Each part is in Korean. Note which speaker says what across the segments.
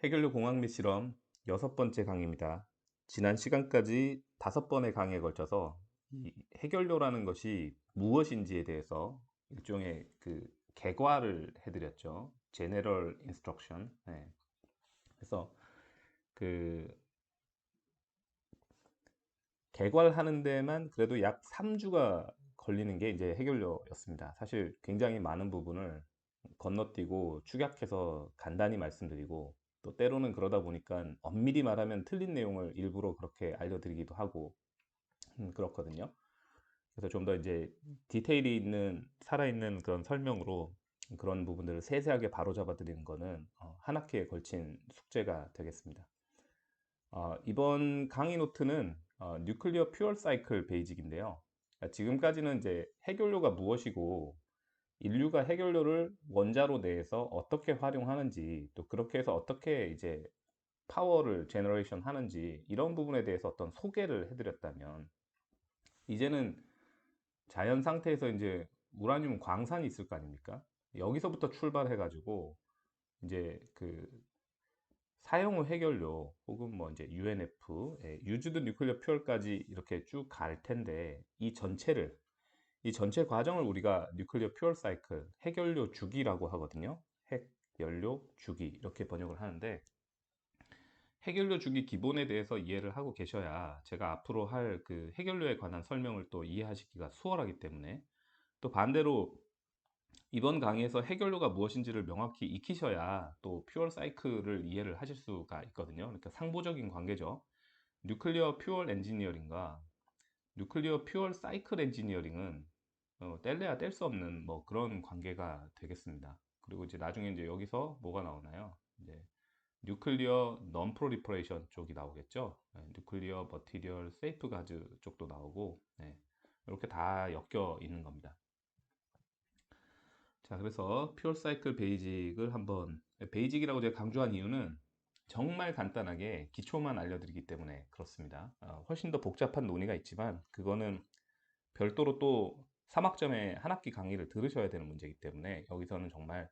Speaker 1: 해결료 공학 및 실험 6번째 강의입니다. 지난 시간까지 5번의 강의에 걸쳐서 이 해결료라는 것이 무엇인지에 대해서 일종의 개괄을 해드렸죠. General Instruction. 네. 그래서 그 개괄하는 데만 그래도 약 3주가 걸리는 게 이제 해결료였습니다. 사실 굉장히 많은 부분을 건너뛰고 축약해서 간단히 말씀드리고, 또 때로는 그러다 보니까 엄밀히 말하면 틀린 내용을 일부러 그렇게 알려드리기도 하고 그렇거든요. 그래서 좀 더 이제 디테일이 있는 살아있는 그런 설명으로 그런 부분들을 세세하게 바로잡아 드리는 거는 한 학기에 걸친 숙제가 되겠습니다. 이번 강의 노트는 뉴클리어 퓨얼 사이클 베이직인데요. 지금까지는 이제 해결료가 무엇이고 인류가 해결료를 원자로 내에서 어떻게 활용하는지, 또 그렇게 해서 어떻게 이제 파워를 제너레이션 하는지, 이런 부분에 대해서 어떤 소개를 해드렸다면, 이제는 자연 상태에서 이제 우라늄 광산이 있을 거 아닙니까? 여기서부터 출발해 가지고 이제 사용 후 해결료 혹은 뭐 이제 UNF, 유즈드 뉴클리어 퓨얼까지 이렇게 쭉 갈 텐데, 이 전체 과정을 우리가 뉴클리어 퓨얼 사이클, 핵연료 주기라고 하거든요. 핵연료 주기 이렇게 번역을 하는데, 핵연료 주기 기본에 대해서 이해를 하고 계셔야 제가 앞으로 할 핵연료에 관한 설명을 또 이해하시기가 수월하기 때문에, 또 반대로 이번 강의에서 핵연료가 무엇인지를 명확히 익히셔야 또 퓨얼 사이클을 이해를 하실 수가 있거든요. 그러니까 상보적인 관계죠. 뉴클리어 퓨얼 엔지니어링과 뉴클리어 퓨얼 사이클 엔지니어링은 뗄래야 뗄 수 없는 뭐 그런 관계가 되겠습니다. 그리고 이제 나중에 이제 여기서 뭐가 나오나요? 이제 뉴클리어 non proliferation 쪽이 나오겠죠. 뉴클리어 머티리얼 세이프가드 쪽도 나오고, 이렇게 다 엮여 있는 겁니다. 자, 그래서 퓨얼 사이클 베이직을 한번, 베이직이라고 제가 강조한 이유는 정말 간단하게 기초만 알려드리기 때문에 그렇습니다. 훨씬 더 복잡한 논의가 있지만 그거는 별도로 또 3학점에 한 학기 강의를 들으셔야 되는 문제이기 때문에 여기서는 정말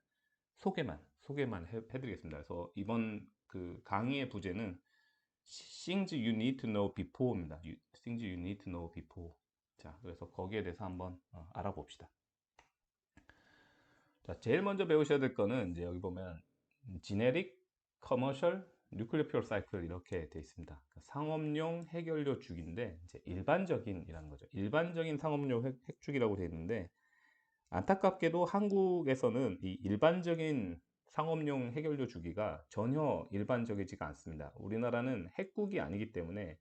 Speaker 1: 소개만 해드리겠습니다. 그래서 이번 강의의 부제는 Things you need to know before입니다. Things you need to know before. 자, 그래서 거기에 대해서 한번 알아봅시다. 자, 제일 먼저 배우셔야 될 거는 이제 여기 보면 Generic, Commercial, Nuclear Fuel Cycle 이렇게 되어 있습니다. 그러니까 상업용 핵연료 주기인데 이제 일반적인이라는 거죠. 일반적인 상업용 핵주기라고 되어 있는데, 안타깝게도 한국에서는 이 일반적인 상업용 핵연료 주기가 전혀 일반적이지가 않습니다. 우리나라는 핵국이 아니기 때문에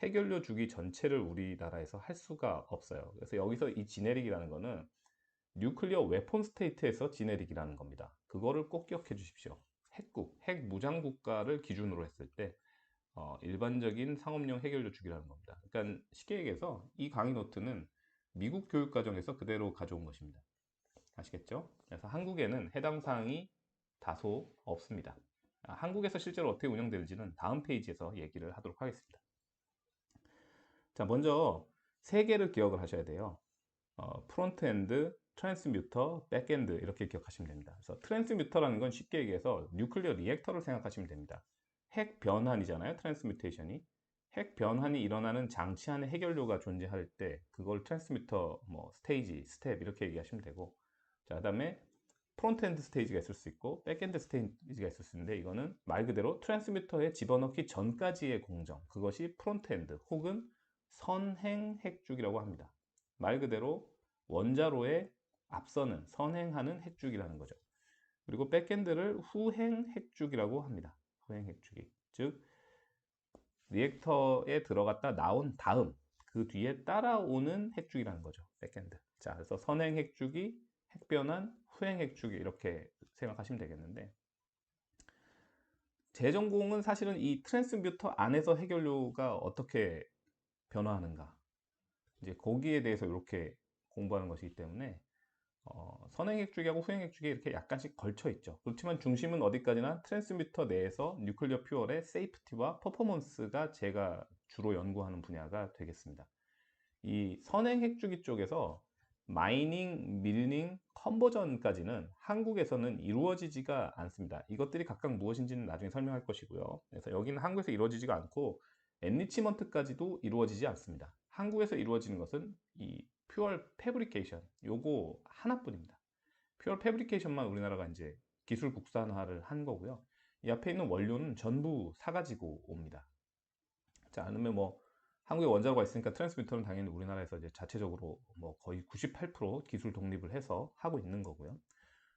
Speaker 1: 핵연료 주기 전체를 우리나라에서 할 수가 없어요. 그래서 여기서 이 지네릭이라는 거는 뉴클리어 웨폰 스테이트에서 지네릭이라는 겁니다. 그거를 꼭 기억해 주십시오. 핵국, 핵무장국가를 기준으로 했을 때 일반적인 상업용 핵연료 주기라는 겁니다. 그러니까 쉽게 얘기해서 이 강의 노트는 미국 교육과정에서 그대로 가져온 것입니다. 아시겠죠? 그래서 한국에는 해당 사항이 다소 없습니다. 한국에서 실제로 어떻게 운영되는지는 다음 페이지에서 얘기를 하도록 하겠습니다. 자, 먼저 세 개를 기억을 하셔야 돼요. 프론트 엔드, 트랜스뮤터, 백엔드 이렇게 기억하시면 됩니다. 그래서 트랜스뮤터라는 건 쉽게 얘기해서 뉴클리어 리액터를 생각하시면 됩니다. 핵 변환이잖아요, 트랜스뮤테이션이. 핵 변환이 일어나는 장치 안에 핵연료가 존재할 때 그걸 트랜스뮤터 뭐 스테이지, 스텝 이렇게 얘기하시면 되고, 자, 그다음에 프론트엔드 스테이지가 있을 수 있고 백엔드 스테이지가 있을 수 있는데, 이거는 말 그대로 트랜스미터에 집어넣기 전까지의 공정, 그것이 프론트엔드 혹은 선행 핵주기라고 합니다. 말 그대로 원자로에 앞서는 선행하는 핵주기라는 거죠. 그리고 백엔드를 후행 핵주기라고 합니다. 후행 핵주기, 즉 리액터에 들어갔다 나온 다음 그 뒤에 따라오는 핵주기라는 거죠. 백엔드. 자, 그래서 선행 핵주기, 핵변환, 후행 핵주기 이렇게 생각하시면 되겠는데, 제 전공은 사실은 이 트랜스뮤터 안에서 핵연료가 어떻게 변화하는가, 이제 거기에 대해서 이렇게 공부하는 것이기 때문에 선행 핵주기하고 후행 핵주기 이렇게 약간씩 걸쳐 있죠. 그렇지만 중심은 어디까지나 트랜스미터 내에서 뉴클리어 퓨얼의 세이프티와 퍼포먼스가 제가 주로 연구하는 분야가 되겠습니다. 이 선행 핵주기 쪽에서 마이닝, 밀링, 컨버전까지는 한국에서는 이루어지지가 않습니다. 이것들이 각각 무엇인지는 나중에 설명할 것이고요. 그래서 여기는 한국에서 이루어지지가 않고 엔리치먼트까지도 이루어지지 않습니다. 한국에서 이루어지는 것은 이 퓨얼 패브리케이션 요거 하나뿐입니다. 퓨얼 패브리케이션만 우리나라가 이제 기술 국산화를 한 거고요. 이 앞에 있는 원료는 전부 사가지고 옵니다. 자, 아니면 뭐 한국에 원자로가 있으니까 트랜스미터는 당연히 우리나라에서 이제 자체적으로 뭐 거의 98% 기술 독립을 해서 하고 있는 거고요.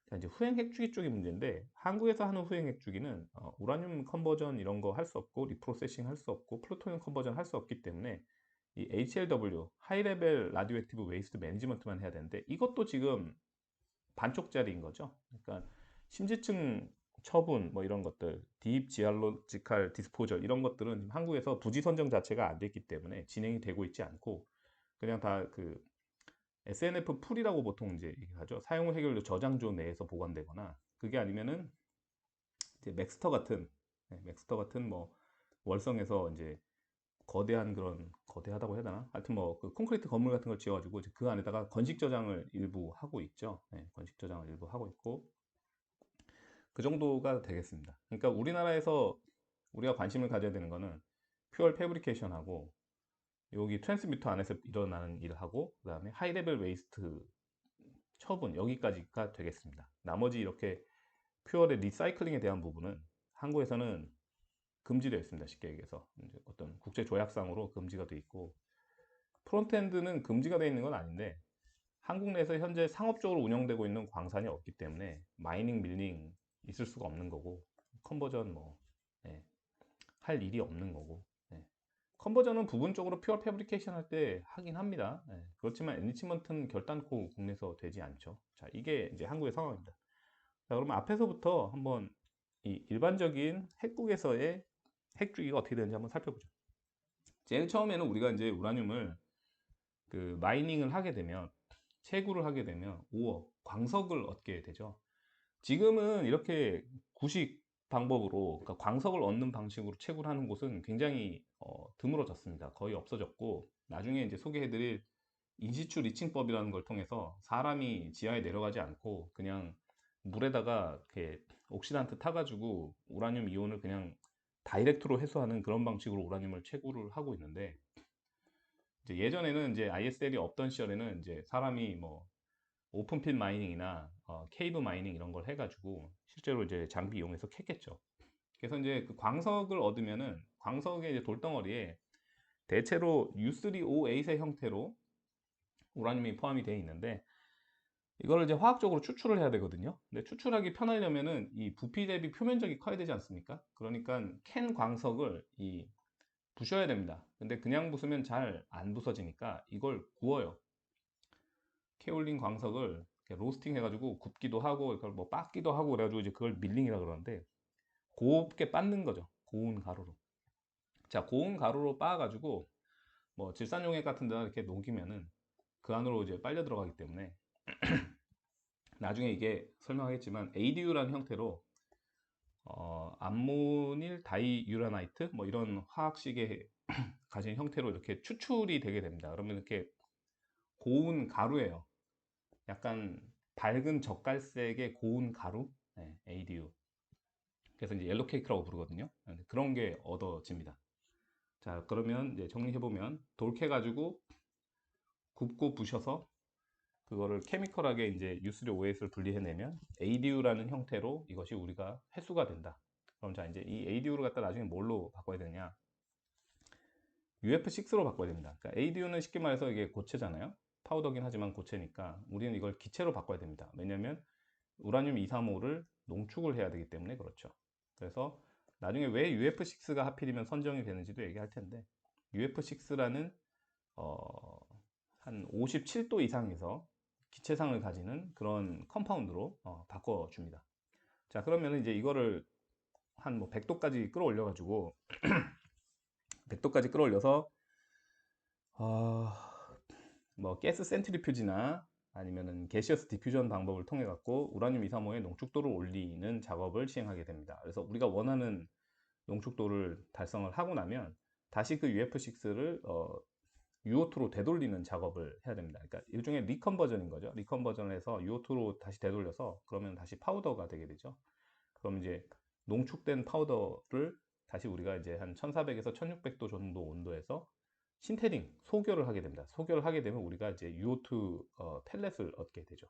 Speaker 1: 자, 이제 후행 핵주기 쪽이 문제인데 한국에서 하는 후행 핵주기는 우라늄 컨버전 이런 거 할 수 없고 리프로세싱 할 수 없고 플루토늄 컨버전 할 수 없기 때문에 이 HLW 하이 레벨 라디오 액티브 웨이스트 매니지먼트만 해야 되는데 이것도 지금 반쪽짜리인 거죠. 그러니까 심지층 처분 뭐 이런 것들, 딥 지알로지칼 디스포절 이런 것들은 한국에서 부지 선정 자체가 안 됐기 때문에 진행이 되고 있지 않고 그냥 다 그 SNF 풀이라고 보통 이제 얘기하죠. 사용 해결료 저장소 내에서 보관되거나 그게 아니면은 이제 맥스터 같은 뭐 월성에서 이제 거대한 그런 거대하다고 해야 되나? 하여튼 뭐 그 콘크리트 건물 같은 걸 지어가지고 이제 그 안에다가 건식 저장을 일부 하고 있죠. 네, 건식 저장을 일부 하고 있고 그 정도가 되겠습니다. 그러니까 우리나라에서 우리가 관심을 가져야 되는 거는 퓨얼 패브리케이션하고 여기 트랜스미터 안에서 일어나는 일하고 그 다음에 하이 레벨 웨이스트 처분 여기까지가 되겠습니다. 나머지 이렇게 퓨얼의 리사이클링에 대한 부분은 한국에서는 금지되어 있습니다. 쉽게 얘기해서 이제 어떤 국제 조약상으로 금지가 되어 있고 프론트엔드는 금지가 되어 있는 건 아닌데 한국 내에서 현재 상업적으로 운영되고 있는 광산이 없기 때문에 마이닝, 밀링 있을 수가 없는 거고 컨버전 뭐 예, 할 일이 없는 거고 예. 컨버전은 부분적으로 퓨어 패브리케이션 할 때 하긴 합니다. 예. 그렇지만 엔리치먼트는 결단코 국내에서 되지 않죠. 자, 이게 이제 한국의 상황입니다. 자, 그러면 앞에서부터 한번 이 일반적인 핵국에서의 핵주기가 어떻게 되는지 한번 살펴보죠. 제일 처음에는 우리가 이제 우라늄을 그 마이닝을 하게 되면 채굴을 하게 되면 오어 광석을 얻게 되죠. 지금은 이렇게 구식 방법으로 그러니까 광석을 얻는 방식으로 채굴 하는 곳은 굉장히 드물어졌습니다. 거의 없어졌고 나중에 이제 소개해드릴 인시추 리칭법이라는 걸 통해서 사람이 지하에 내려가지 않고 그냥 물에다가 이렇게 옥시단트 타가지고 우라늄 이온을 그냥 다이렉트로 해소하는 그런 방식으로 우라늄을 채굴을 하고 있는데 이제 예전에는 이제 ISL이 없던 시절에는 이제 사람이 뭐 오픈핏 마이닝이나 케이브 마이닝 이런 걸 해가지고 실제로 이제 장비 이용해서 캤겠죠. 그래서 이제 그 광석을 얻으면은 광석의 이제 돌덩어리에 대체로 U3O8의 형태로 우라늄이 포함이 되어 있는데 이거를 이제 화학적으로 추출을 해야 되거든요. 근데 추출하기 편하려면은 이 부피 대비 표면적이 커야 되지 않습니까? 그러니까 캔 광석을 이 부셔야 됩니다. 근데 그냥 부수면 잘 안 부서지니까 이걸 구워요. 케올린 광석을 로스팅 해가지고 굽기도 하고 이걸 뭐 빻기도 하고 그래가지고 이제 그걸 밀링이라 그러는데 곱게 빻는 거죠. 고운 가루로. 자, 고운 가루로 빻아가지고 뭐 질산용액 같은 데다 이렇게 녹이면은 그 안으로 이제 빨려 들어가기 때문에 나중에 이게 설명하겠지만 ADU라는 형태로 암모닐 다이유라나이트 뭐 이런 화학식의 가진 형태로 이렇게 추출이 되게 됩니다. 그러면 이렇게 고운 가루예요. 약간 밝은 젓갈색의 고운 가루, 네, ADU. 그래서 이제 옐로 케이크라고 부르거든요. 네, 그런 게 얻어집니다. 자, 그러면 이제 정리해보면 돌캐가지고 굽고 부셔서 그거를 케미컬하게 이제 유수료 OS를 분리해내면 ADU라는 형태로 이것이 우리가 회수가 된다. 그럼 자, 이제 이 ADU를 갖다 나중에 뭘로 바꿔야 되냐? UF6로 바꿔야 됩니다. 그러니까 ADU는 쉽게 말해서 이게 고체잖아요. 파우더긴 하지만 고체니까 우리는 이걸 기체로 바꿔야 됩니다. 왜냐면 우라늄 235를 농축을 해야 되기 때문에 그렇죠. 그래서 나중에 왜 UF6가 하필이면 선정이 되는지도 얘기할 텐데 UF6라는 한 57도 이상에서 기체상을 가지는 그런 컴파운드로 바꿔줍니다. 자, 그러면 이제 이거를 한 뭐 100도까지 끌어올려 가지고 100도까지 끌어올려서 뭐 가스 센트리퓨지나 아니면은 게시어스 디퓨전 방법을 통해 갖고 우라늄 235의 농축도를 올리는 작업을 시행하게 됩니다. 그래서 우리가 원하는 농축도를 달성을 하고 나면 다시 그 UF6를 UO2로 되돌리는 작업을 해야 됩니다. 그러니까 일종의 리컨버전인 거죠. 리컨버전을 해서 UO2로 다시 되돌려서 그러면 다시 파우더가 되게 되죠. 그럼 이제 농축된 파우더를 다시 우리가 이제 한 1400에서 1600도 정도 온도에서 신테링, 소결을 하게 됩니다. 소결을 하게 되면 우리가 이제 UO2 펠렛을 얻게 되죠.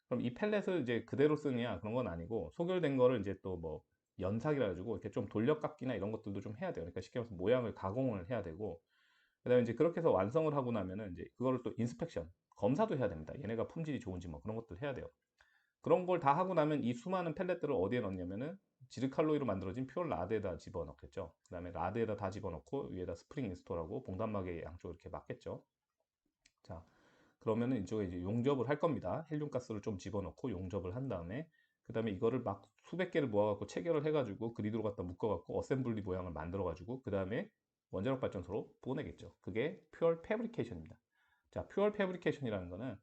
Speaker 1: 그럼 이 펠렛을 이제 그대로 쓰냐 그런 건 아니고 소결된 거를 이제 또 뭐 연삭이라 가지고 이렇게 좀 돌려깎기나 이런 것들도 좀 해야 돼요. 그러니까 쉽게 말해서 모양을 가공을 해야 되고 그다음에 이제 그렇게 해서 완성을 하고 나면은 이제 그거를 또 인스펙션 검사도 해야 됩니다. 얘네가 품질이 좋은지 뭐 그런 것들 해야 돼요. 그런 걸 다 하고 나면 이 수많은 펠렛들을 어디에 넣냐면은 지르칼로이로 만들어진 퓨어 라드에다 집어넣겠죠. 그 다음에 라드에다 다 집어넣고 위에다 스프링 인스톨하고 봉단막에 양쪽으로 이렇게 막겠죠. 자, 그러면은 이쪽에 이제 용접을 할 겁니다. 헬륨가스를 좀 집어넣고 용접을 한 다음에 그 다음에 이거를 막 수백 개를 모아갖고 체결을 해가지고 그리드로 갖다 묶어갖고 어셈블리 모양을 만들어가지고 그 다음에 원자력 발전소로 보내겠죠. 그게 퓨얼 패브리케이션입니다. 자, 퓨얼 패브리케이션이라는 거는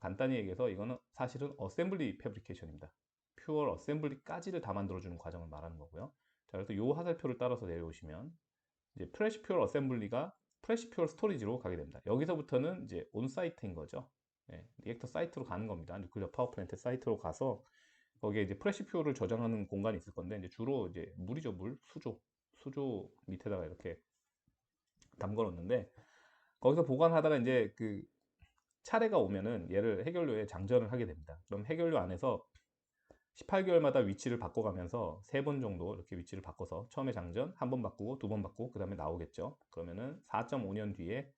Speaker 1: 간단히 얘기해서 이거는 사실은 어셈블리 패브리케이션입니다. 퓨얼 어셈블리까지를 다 만들어주는 과정을 말하는 거고요. 자, 그래서 이 화살표를 따라서 내려오시면 이제 프레시 퓨얼 어셈블리가 프레시 퓨얼 스토리지로 가게 됩니다. 여기서부터는 이제 온사이트인 거죠. 네, 리액터 사이트로 가는 겁니다. 뉴클리어 파워 플랜트 사이트로 가서 거기에 이제 프레시 퓨얼을 저장하는 공간이 있을 건데 이제 주로 이제 물이죠, 물, 수조 밑에다가 이렇게 담궈 놓는데 거기서 보관하다가 이제 그 차례가 오면은 얘를 해결료에 장전을 하게 됩니다. 그럼 해결료 안에서 18개월마다 위치를 바꿔가면서 3번 정도 이렇게 위치를 바꿔서 처음에 장전, 한 번 바꾸고, 2번 바꾸고, 그 다음에 나오겠죠. 그러면은 4.5년 뒤에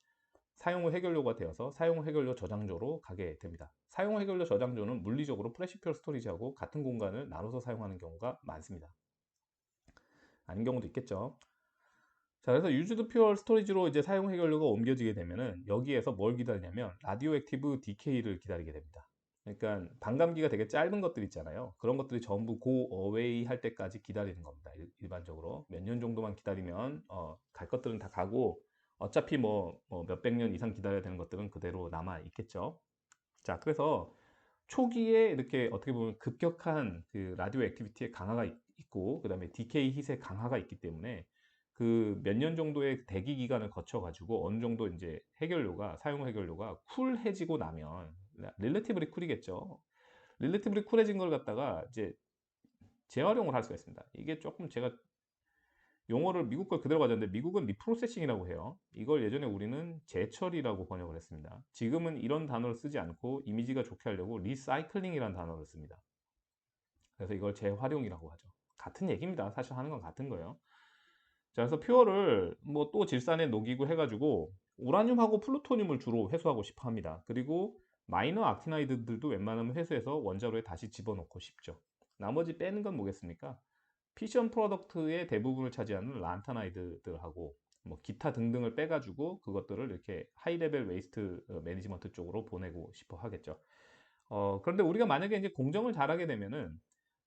Speaker 1: 사용 후 해결료가 되어서 사용 후 해결료 저장소로 가게 됩니다. 사용 후 해결료 저장소는 물리적으로 프레시퓨얼 스토리지하고 같은 공간을 나눠서 사용하는 경우가 많습니다. 아닌 경우도 있겠죠. 자, 그래서 유즈드 퓨얼 스토리지로 이제 사용 해결료가 옮겨지게 되면은 여기에서 뭘 기다리냐면 라디오 액티브 디케이를 기다리게 됩니다. 그러니까 반감기가 되게 짧은 것들 있잖아요. 그런 것들이 전부 고 어웨이 할 때까지 기다리는 겁니다. 일반적으로 몇 년 정도만 기다리면 갈 것들은 다 가고 어차피 뭐 몇백 년 이상 기다려야 되는 것들은 그대로 남아 있겠죠. 자, 그래서 초기에 이렇게 어떻게 보면 급격한 그 라디오 액티비티의 강화가 있고 그다음에 디케이 hit의 강화가 있기 때문에 그 몇 년 정도의 대기 기간을 거쳐 가지고 어느 정도 이제 해결료가 사용 해결료가 쿨해지고 나면 릴레티브리 쿨이겠죠. 릴레티브리 쿨해진 걸 갖다가 이제 재활용을 할 수가 있습니다. 이게 조금 제가 용어를 미국 걸 그대로 가졌는데 미국은 리프로세싱이라고 해요. 이걸 예전에 우리는 재처리라고 번역을 했습니다. 지금은 이런 단어를 쓰지 않고 이미지가 좋게 하려고 리사이클링이라는 단어를 씁니다. 그래서 이걸 재활용이라고 하죠. 같은 얘기입니다. 사실 하는 건 같은 거예요. 자, 그래서 퓨어를 뭐 또 질산에 녹이고 해가지고 우라늄하고 플루토늄을 주로 회수하고 싶어 합니다. 그리고 마이너 악티나이드들도 웬만하면 회수해서 원자로에 다시 집어넣고 싶죠. 나머지 빼는 건 뭐겠습니까? 피션 프로덕트의 대부분을 차지하는 란타나이드들하고 뭐 기타 등등을 빼가지고 그것들을 이렇게 하이 레벨 웨이스트 매니지먼트 쪽으로 보내고 싶어 하겠죠. 그런데 우리가 만약에 이제 공정을 잘하게 되면은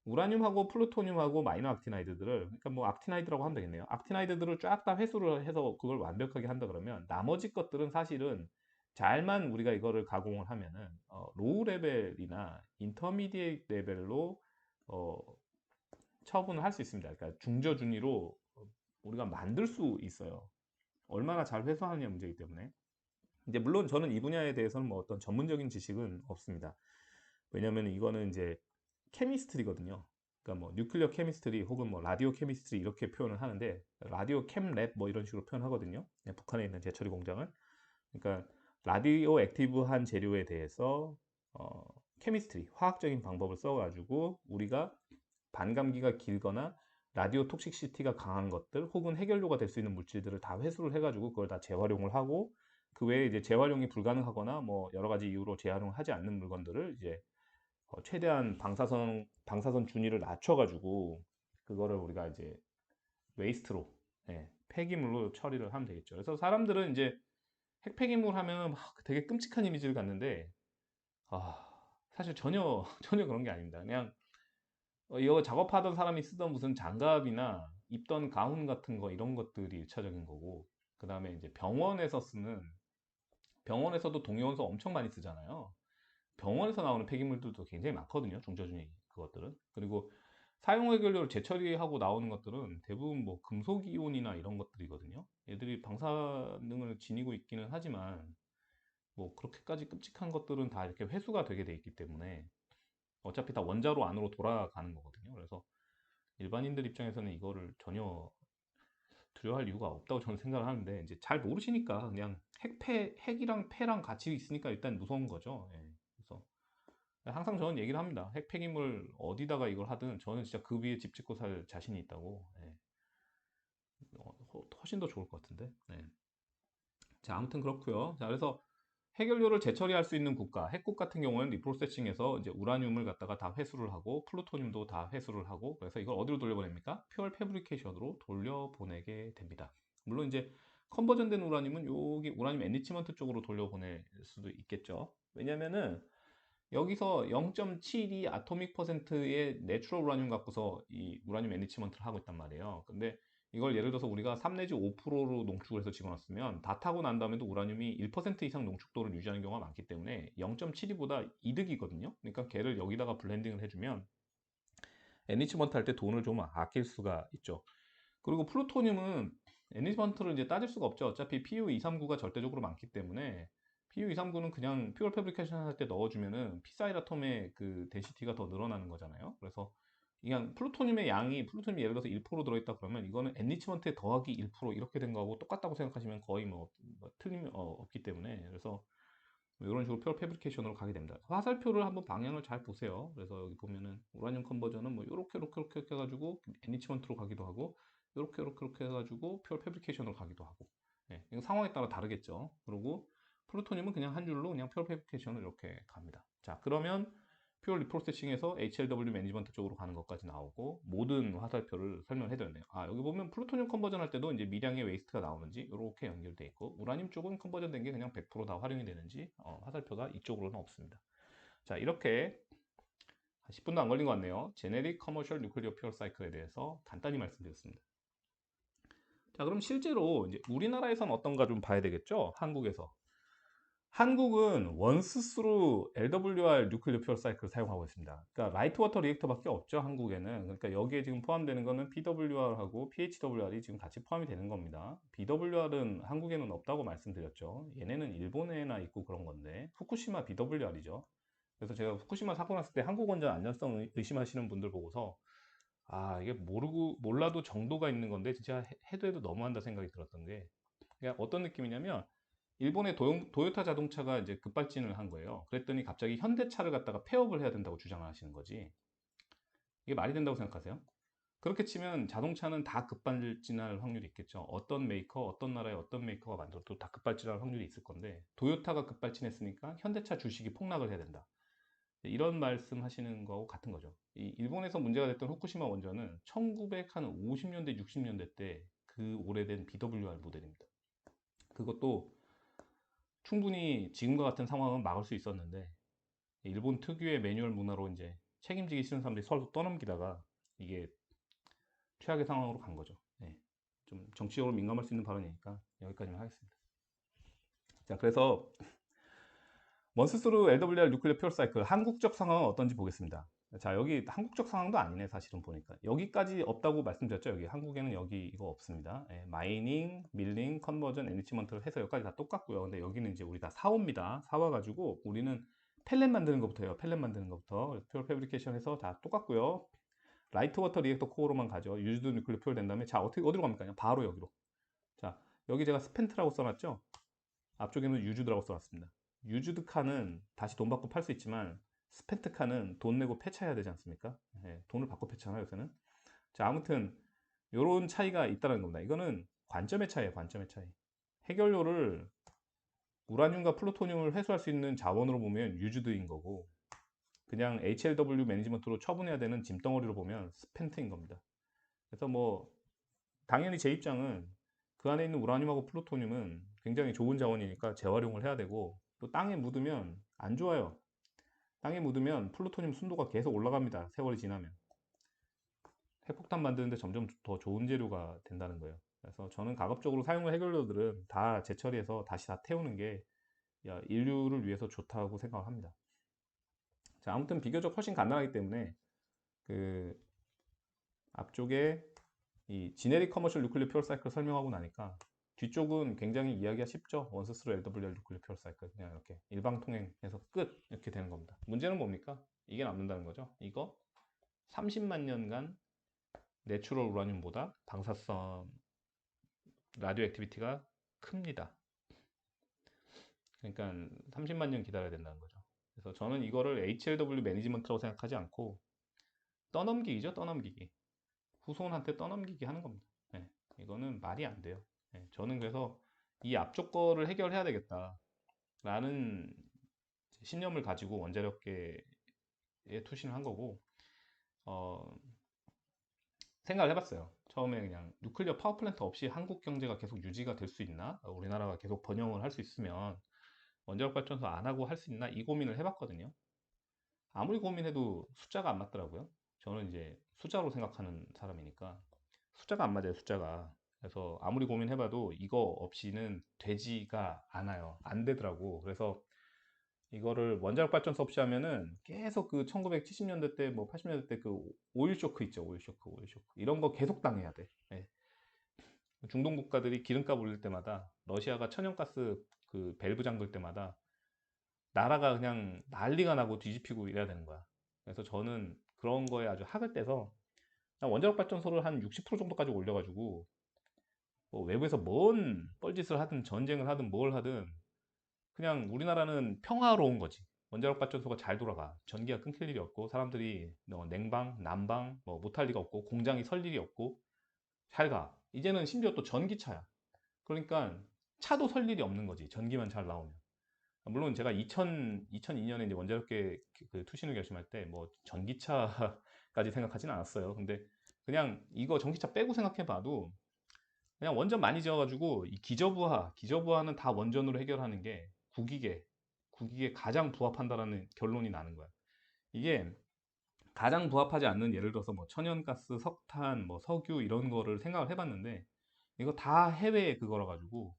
Speaker 1: 우라늄하고 플루토늄하고 마이너 악티나이드들을 그러니까 뭐 악티나이드라고 하면 되겠네요. 악티나이드들을 쫙 다 회수를 해서 그걸 완벽하게 한다 그러면 나머지 것들은 사실은 잘만 우리가 이거를 가공을 하면은 로우 레벨이나 인터미디에이트 레벨로 어, 처분을 할 수 있습니다. 그러니까 중저준위로 우리가 만들 수 있어요. 얼마나 잘 회수하느냐 문제이기 때문에. 이제 물론 저는 이 분야에 대해서는 뭐 어떤 전문적인 지식은 없습니다. 왜냐면 이거는 이제 케미스트리거든요. 그러니까 뭐 뉴클리어 케미스트리 혹은 뭐 라디오 케미스트리 이렇게 표현을 하는데 라디오 캠랩 뭐 이런 식으로 표현하거든요. 북한에 있는 재처리 공장을. 그러니까 라디오 액티브한 재료에 대해서 어, 케미스트리 화학적인 방법을 써가지고 우리가 반감기가 길거나 라디오 톡식시티가 강한 것들 혹은 해결료가 될 수 있는 물질들을 다 회수를 해가지고 그걸 다 재활용을 하고 그 외에 이제 재활용이 불가능하거나 뭐 여러 가지 이유로 재활용을 하지 않는 물건들을 이제 최대한 방사선 준위를 낮춰가지고 그거를 우리가 이제 웨이스트로 폐기물로 처리를 하면 되겠죠. 그래서 사람들은 이제 핵폐기물 하면 막 되게 끔찍한 이미지를 갖는데 아, 사실 전혀 전혀 그런 게 아닙니다. 그냥 이거 작업하던 사람이 쓰던 무슨 장갑이나 입던 가운 같은 거 이런 것들이 일차적인 거고 그 다음에 이제 병원에서도 동위원소 엄청 많이 쓰잖아요. 병원에서 나오는 폐기물들도 굉장히 많거든요. 중저준위 그것들은. 그리고 사용 해결료를 재처리하고 나오는 것들은 대부분 뭐 금속 이온이나 이런 것들이거든요. 얘들이 방사능을 지니고 있기는 하지만 뭐 그렇게까지 끔찍한 것들은 다 이렇게 회수가 되게 돼 있기 때문에 어차피 다 원자로 안으로 돌아가는 거거든요. 그래서 일반인들 입장에서는 이거를 전혀 두려워할 이유가 없다고 저는 생각을 하는데, 이제 잘 모르시니까 그냥 핵이랑 폐랑 같이 있으니까 일단 무서운 거죠. 예. 그래서 항상 저는 얘기를 합니다. 핵 폐기물 어디다가 이걸 하든 저는 진짜 그 위에 집 짓고 살 자신이 있다고. 예. 훨씬 더 좋을 것 같은데. 네. 자, 아무튼 그렇고요. 자, 그래서 해결료를 재처리할 수 있는 국가, 핵국 같은 경우는 리프로세싱해서 이제 우라늄을 갖다가 다 회수를 하고 플루토늄도 다 회수를 하고, 그래서 이걸 어디로 돌려보냅니까? 퓨얼 패브리케이션으로 돌려보내게 됩니다. 물론 이제 컨버전된 우라늄은 여기 우라늄 엔리치먼트 쪽으로 돌려보낼 수도 있겠죠. 왜냐면은 여기서 0.72 아토믹 퍼센트의 내추럴 우라늄 갖고서 이 우라늄 엔리치먼트를 하고 있단 말이에요. 근데 이걸 예를 들어서 우리가 3 내지 5%로 농축을 해서 집어넣었으면 다 타고 난 다음에도 우라늄이 1% 이상 농축도를 유지하는 경우가 많기 때문에 0.72보다 이득이거든요. 그러니까 걔를 여기다가 블렌딩을 해주면 엔리치먼트 할 때 돈을 좀 아낄 수가 있죠. 그리고 플루토늄은 애니지먼트를 이제 따질 수가 없죠. 어차피 PU239가 절대적으로 많기 때문에 PU239는 그냥 퓨얼 패브리케이션 할 때 넣어주면은 피사일아톰의 그 덴시티가 더 늘어나는 거잖아요. 그래서 그냥 플루토늄의 양이 플루토늄이 예를 들어서 1% 들어있다 그러면 이거는 엔리치먼트에 더하기 1% 이렇게 된 거하고 똑같다고 생각하시면 거의 뭐 틀림이 없기 때문에, 그래서 이런 식으로 퓨어 패브리케이션으로 가게 됩니다. 화살표를 한번 방향을 잘 보세요. 그래서 여기 보면은 우라늄 컨버전은 뭐 이렇게 해가지고 애니치먼트로 가기도 하고, 이렇게 해가지고 퓨어 패브리케이션으로 가기도 하고, 예, 이거 상황에 따라 다르겠죠. 그리고 플루토늄은 그냥 한 줄로 그냥 퓨어 패브리케이션을 이렇게 갑니다. 자, 그러면 퓨어 리프로세싱에서 HLW 매니지먼트 쪽으로 가는 것까지 나오고, 모든 화살표를 설명해 드렸네요. 아, 여기 보면 플루토늄 컨버전 할 때도 이제 미량의 웨이스트가 나오는지 이렇게 연결돼 있고, 우라늄 쪽은 컨버전 된 게 그냥 100%다 활용이 되는지 화살표가 이쪽으로는 없습니다. 자, 이렇게 10분도 안 걸린 것 같네요. 제네릭 커머셜 뉴클리어 퓨어 사이클에 대해서 간단히 말씀드렸습니다. 자, 그럼 실제로 이제 우리나라에선 어떤가 좀 봐야 되겠죠? 한국에서. 한국은 원스스루 LWR 뉴클리어 퓨얼 사이클을 사용하고 있습니다. 그러니까 라이트 워터 리액터밖에 없죠, 한국에는. 그러니까 여기에 지금 포함되는 거는 PWR하고 PHWR이 지금 같이 포함이 되는 겁니다. BWR은 한국에는 없다고 말씀드렸죠. 얘네는 일본에나 있고 그런 건데, 후쿠시마 BWR이죠. 그래서 제가 후쿠시마 사고 났을 때 한국 원전 안전성 의심하시는 분들 보고서, 아, 이게 몰라도 정도가 있는 건데 진짜 해도 너무한다 생각이 들었던 게, 그냥 어떤 느낌이냐면 일본의 도요타 자동차가 이제 급발진을 한 거예요. 그랬더니 갑자기 현대차를 갖다가 폐업을 해야 된다고 주장을 하시는 거지. 이게 말이 된다고 생각하세요? 그렇게 치면 자동차는 다 급발진할 확률이 있겠죠. 어떤 메이커, 어떤 나라의 어떤 메이커가 만들어도 다 급발진할 확률이 있을 건데, 도요타가 급발진했으니까 현대차 주식이 폭락을 해야 된다. 이런 말씀 하시는 거하고 같은 거죠. 이 일본에서 문제가 됐던 후쿠시마 원전은 1950년대, 60년대 때 그 오래된 BWR 모델입니다. 그것도 충분히 지금과 같은 상황은 막을 수 있었는데, 일본 특유의 매뉴얼 문화로 이제 책임지기 싫은 사람들이 서로 떠넘기다가 이게 최악의 상황으로 간 거죠. 네. 좀 정치적으로 민감할 수 있는 발언이니까 여기까지만 하겠습니다. 자, 그래서 원스스루 LWR 뉴클리어 퓨얼 사이클 한국적 상황은 어떤지 보겠습니다. 자, 여기 한국적 상황도 아니네, 사실은 보니까. 여기까지 없다고 말씀드렸죠. 여기 한국에는 여기 이거 없습니다. 예, 마이닝, 밀링, 컨버전, 애니치먼트를 해서 여기까지 다 똑같고요. 근데 여기는 이제 우리 다 사옵니다. 사와가지고 우리는 펠렛 만드는 것부터 해요. 펠렛 만드는 것부터. 퓨얼 패브리케이션 해서 다 똑같고요. 라이트 워터 리액터 코어로만 가죠. 유즈드 뉴클리어 퓨얼 된 다음에, 자, 어디로 갑니까? 그냥 바로 여기로. 자, 여기 제가 스펜트라고 써놨죠. 앞쪽에는 유즈드라고 써놨습니다. 유즈드 칸은 다시 돈 받고 팔 수 있지만, 스펜트 칸은 돈 내고 폐차해야 되지 않습니까? 예, 돈을 받고 폐차하나요, 요새는? 자, 아무튼 이런 차이가 있다는 겁니다. 이거는 관점의 차이예요, 관점의 차이. 해결료를 우라늄과 플루토늄을 회수할 수 있는 자원으로 보면 유즈드인 거고, 그냥 HLW 매니지먼트로 처분해야 되는 짐덩어리로 보면 스펜트인 겁니다. 그래서 뭐 당연히 제 입장은 그 안에 있는 우라늄하고 플루토늄은 굉장히 좋은 자원이니까 재활용을 해야 되고, 또 땅에 묻으면 안 좋아요. 땅에 묻으면 플루토늄 순도가 계속 올라갑니다. 세월이 지나면. 핵폭탄 만드는데 점점 더 좋은 재료가 된다는 거예요. 그래서 저는 가급적으로 사용할 해결료들은 다 재처리해서 다시 다 태우는 게 인류를 위해서 좋다고 생각합니다. 자, 아무튼 비교적 훨씬 간단하기 때문에 그 앞쪽에 이 지네릭 커머셜 뉴클리어 퓨얼 사이클 설명하고 나니까 뒤쪽은 굉장히 이해하기가 쉽죠. 원스 스루 LWR 뉴클리어 퓨얼 사이클 그냥 이렇게 일방통행해서 끝 이렇게 되는 겁니다. 문제는 뭡니까? 이게 남는다는 거죠. 이거 30만 년간 내추럴 우라늄보다 방사성 라디오 액티비티가 큽니다. 그러니까 30만 년 기다려야 된다는 거죠. 그래서 저는 이거를 HLW 매니지먼트라고 생각하지 않고 떠넘기기죠. 떠넘기기. 후손한테 떠넘기기 하는 겁니다. 네, 이거는 말이 안 돼요. 네, 저는 그래서 이 앞쪽 거를 해결해야 되겠다라는 신념을 가지고 원자력계에 투신을 한 거고, 어, 생각을 해봤어요. 처음에 그냥 누클리어 파워플랜트 없이 한국 경제가 계속 유지가 될 수 있나? 우리나라가 계속 번영을 할 수 있으면 원자력 발전소 안 하고 할 수 있나? 이 고민을 해봤거든요. 아무리 고민해도 숫자가 안 맞더라고요. 저는 이제 숫자로 생각하는 사람이니까 숫자가 안 맞아요, 숫자가. 그래서 아무리 고민해봐도 이거 없이는 되지가 않아요. 안 되더라고. 그래서 이거를 원자력 발전소 없이 하면은 계속 그 1970년대 때, 뭐 80년대 때 그 오일 쇼크 있죠. 오일 쇼크, 오일 쇼크. 이런 거 계속 당해야 돼. 예. 중동 국가들이 기름값 올릴 때마다 러시아가 천연가스 그 밸브 잠글 때마다 나라가 그냥 난리가 나고 뒤집히고 이래야 되는 거야. 그래서 저는 그런 거에 아주 학을 떼서 원자력 발전소를 한 60% 정도까지 올려가지고 뭐 외부에서 뭔 뻘짓을 하든 전쟁을 하든 뭘 하든 그냥 우리나라는 평화로운 거지. 원자력 발전소가 잘 돌아가. 전기가 끊길 일이 없고 사람들이 냉방, 난방 뭐 못할 리가 없고 공장이 설 일이 없고 잘 가. 이제는 심지어 또 전기차야. 그러니까 차도 설 일이 없는 거지. 전기만 잘 나오면. 물론 제가 2002년에 이제 원자력계 그 투신을 결심할 때 뭐 전기차까지 생각하진 않았어요. 근데 그냥 이거 전기차 빼고 생각해 봐도 그냥 원전 많이 지어가지고 이 기저부하는 다 원전으로 해결하는 게 국익에 가장 부합한다라는 결론이 나는 거야. 이게 가장 부합하지 않는 예를 들어서 뭐 천연가스, 석탄, 뭐 석유 이런 거를 생각을 해봤는데 이거 다 해외 그거라 가지고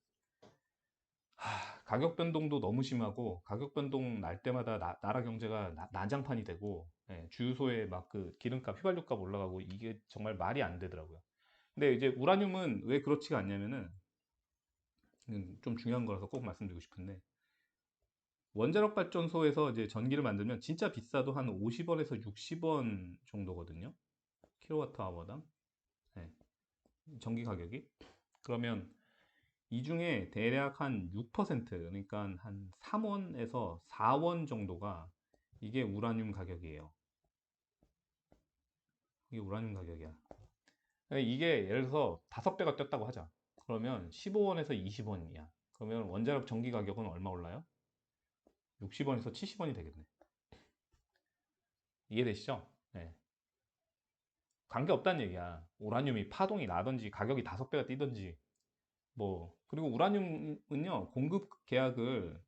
Speaker 1: 가격 변동도 너무 심하고 가격 변동 날 때마다 나라 경제가 난장판이 되고 주유소에 막 그 기름값, 휘발유값 올라가고 이게 정말 말이 안 되더라고요. 근데 이제 우라늄은 왜 그렇지가 않냐면은 좀 중요한 거라서 꼭 말씀드리고 싶은데 원자력 발전소에서 이제 전기를 만들면 진짜 비싸도 한 50원에서 60원 정도거든요. 킬로와트 아워당. 네, 전기 가격이. 그러면 이 중에 대략 한 6% 그러니까 한 3원에서 4원 정도가 이게 우라늄 가격이에요. 이게 우라늄 가격이야. 이게 예를 들어서 5배가 뛰었다고 하자. 그러면 15원에서 20원이야. 그러면 원자력 전기 가격은 얼마 올라요? 60원에서 70원이 되겠네. 이해되시죠? 네. 관계없다는 얘기야. 우라늄이 파동이 나든지 가격이 5배가 뛰든지 뭐 그리고 우라늄은요 공급 계약을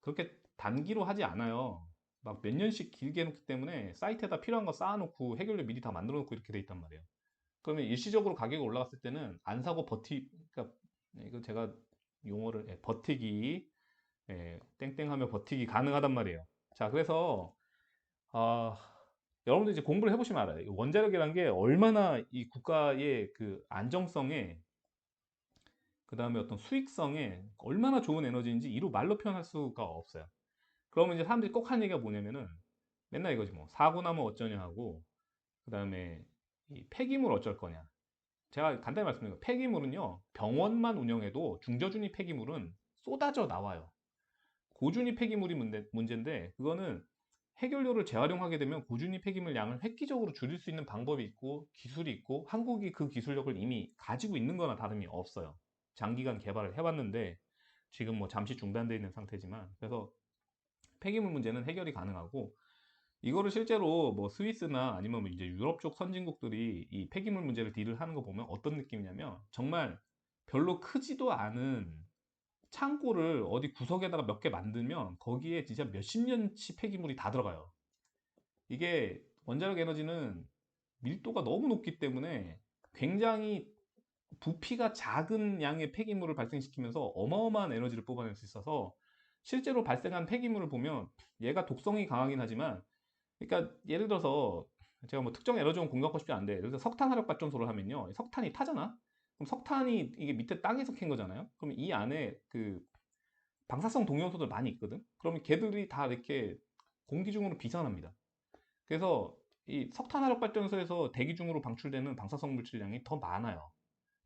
Speaker 1: 그렇게 단기로 하지 않아요. 막 몇 년씩 길게 해놓기 때문에 사이트에다 필요한 거 쌓아놓고 해결료 미리 다 만들어 놓고 이렇게 돼 있단 말이에요. 그러면 일시적으로 가격이 올라갔을 때는 안 사고 그러니까 이거 제가 용어를 버티기, 땡땡하며 버티기 가능하단 말이에요. 자, 그래서 아, 여러분들 이제 공부를 해보시면 알아요. 이 원자력이라는 게 얼마나 이 국가의 그 안정성에 그 다음에 어떤 수익성에 얼마나 좋은 에너지인지 이루 말로 표현할 수가 없어요. 그러면 이제 사람들이 꼭 하는 얘기가 뭐냐면은 맨날 이거지 뭐 사고 나면 어쩌냐 하고 그 다음에 이 폐기물 어쩔 거냐. 제가 간단히 말씀드리면 폐기물은요 병원만 운영해도 중저준위 폐기물은 쏟아져 나와요. 고준위 폐기물이 문제인데 그거는 해결료를 재활용하게 되면 고준위 폐기물 양을 획기적으로 줄일 수 있는 방법이 있고 기술이 있고 한국이 그 기술력을 이미 가지고 있는 거나 다름이 없어요. 장기간 개발을 해왔는데 지금 뭐 잠시 중단되어 있는 상태지만 그래서 폐기물 문제는 해결이 가능하고 이거를 실제로 뭐 스위스나 아니면 뭐 이제 유럽 쪽 선진국들이 이 폐기물 문제를 딜을 하는 거 보면 어떤 느낌이냐면 정말 별로 크지도 않은 창고를 어디 구석에다가 몇 개 만들면 거기에 진짜 몇십 년치 폐기물이 다 들어가요. 이게 원자력 에너지는 밀도가 너무 높기 때문에 굉장히 부피가 작은 양의 폐기물을 발생시키면서 어마어마한 에너지를 뽑아낼 수 있어서 실제로 발생한 폐기물을 보면 얘가 독성이 강하긴 하지만 그러니까 예를 들어서 제가 뭐 특정 에너지원 공격하고 싶지 않은데, 그래서 석탄 화력 발전소를 하면요, 석탄이 타잖아. 그럼 석탄이 이게 밑에 땅에서 캔 거잖아요. 그럼 이 안에 그 방사성 동요소들 많이 있거든. 그러면 걔들이 다 이렇게 공기 중으로 비산합니다. 그래서 이 석탄 화력 발전소에서 대기 중으로 방출되는 방사성 물질량이 더 많아요.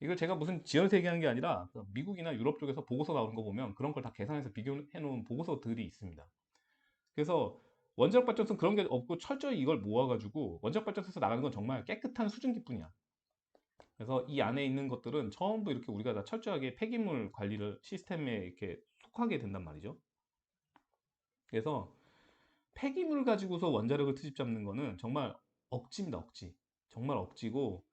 Speaker 1: 이걸 제가 무슨 지어서 얘기하는 게 아니라 미국이나 유럽 쪽에서 보고서 나오는 거 보면 그런 걸 다 계산해서 비교해 놓은 보고서들이 있습니다. 그래서 원자력 발전소는 그런 게 없고 철저히 이걸 모아가지고 원자력 발전소에서 나가는 건 정말 깨끗한 수증기뿐이야. 그래서 이 안에 있는 것들은 전부 이렇게 우리가 다 철저하게 폐기물 관리를 시스템에 이렇게 속하게 된단 말이죠. 그래서 폐기물 가지고서 원자력을 트집 잡는 거는 정말 억지입니다, 억지. 정말 억지고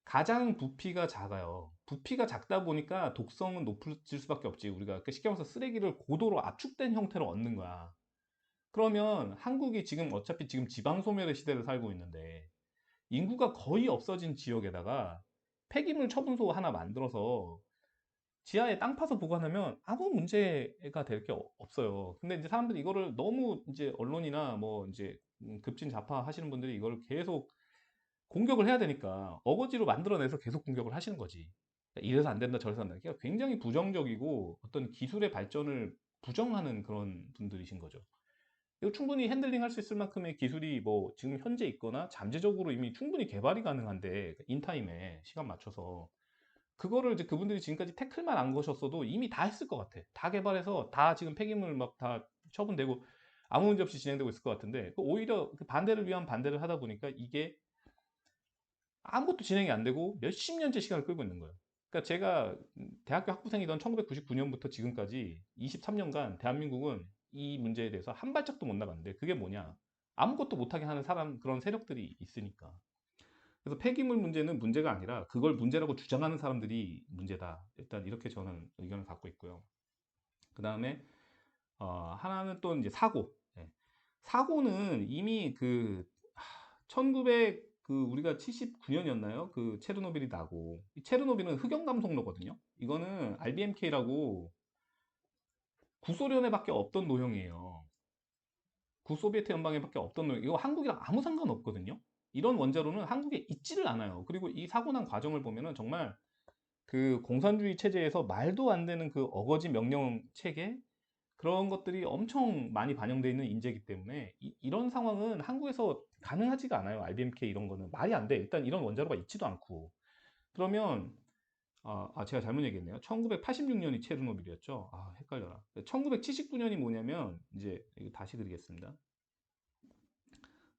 Speaker 1: 가장 부피가 작아요. 부피가 작다 보니까 독성은 높아질 수밖에 없지. 우리가 쉽게 말해서 쓰레기를 고도로 압축된 형태로 얻는 거야. 그러면 한국이 지금 어차피 지금 지방 소멸의 시대를 살고 있는데 인구가 거의 없어진 지역에다가 폐기물 처분소 하나 만들어서 지하에 땅 파서 보관하면 아무 문제가 될 게 없어요. 근데 이제 사람들이 이거를 너무 이제 언론이나 뭐 이제 급진 좌파 하시는 분들이 이걸 계속 공격을 해야 되니까 어거지로 만들어내서 계속 공격을 하시는 거지. 이래서 안 된다, 저래서 안 된다. 그러니까 굉장히 부정적이고 어떤 기술의 발전을 부정하는 그런 분들이신 거죠. 이거 충분히 핸들링 할 수 있을 만큼의 기술이 뭐 지금 현재 있거나 잠재적으로 이미 충분히 개발이 가능한데 인타임에 시간 맞춰서 그거를 이제 그분들이 지금까지 태클만 안 거셨어도 이미 다 했을 것 같아. 다 개발해서 다 지금 폐기물 막 다 처분되고 아무 문제 없이 진행되고 있을 것 같은데 오히려 그 반대를 위한 반대를 하다 보니까 이게 아무것도 진행이 안 되고 몇십 년째 시간을 끌고 있는 거예요. 그러니까 제가 대학교 학부생이던 1999년부터 지금까지 23년간 대한민국은 이 문제에 대해서 한 발짝도 못 나갔는데 그게 뭐냐? 아무것도 못하게 하는 사람 그런 세력들이 있으니까. 그래서 폐기물 문제는 문제가 아니라 그걸 문제라고 주장하는 사람들이 문제다. 일단 이렇게 저는 의견을 갖고 있고요. 그 다음에 하나는 또 이제 사고. 예. 사고는 이미 그 1900, 우리가 79년이었나요? 그 체르노빌이 나고 이 체르노빌은 흑연 감속로거든요. 이거는 RBMK라고 구소련에밖에 없던 노형이에요. 구소비에트 연방에밖에 없던 노형. 이거 한국이랑 아무 상관없거든요. 이런 원자로는 한국에 있지를 않아요. 그리고 이 사고 난 과정을 보면은 정말 그 공산주의 체제에서 말도 안 되는 그 어거지 명령 체계 그런 것들이 엄청 많이 반영되어 있는 인재이기 때문에 런 상황은 한국에서 가능하지가 않아요. RBMK 이런 거는 말이 안 돼. 일단 이런 원자로가 있지도 않고. 그러면 제가 잘못 얘기했네요. 1986년이 체르노빌이었죠. 헷갈려라. 1979년이 뭐냐면 이제 이거 다시 드리겠습니다.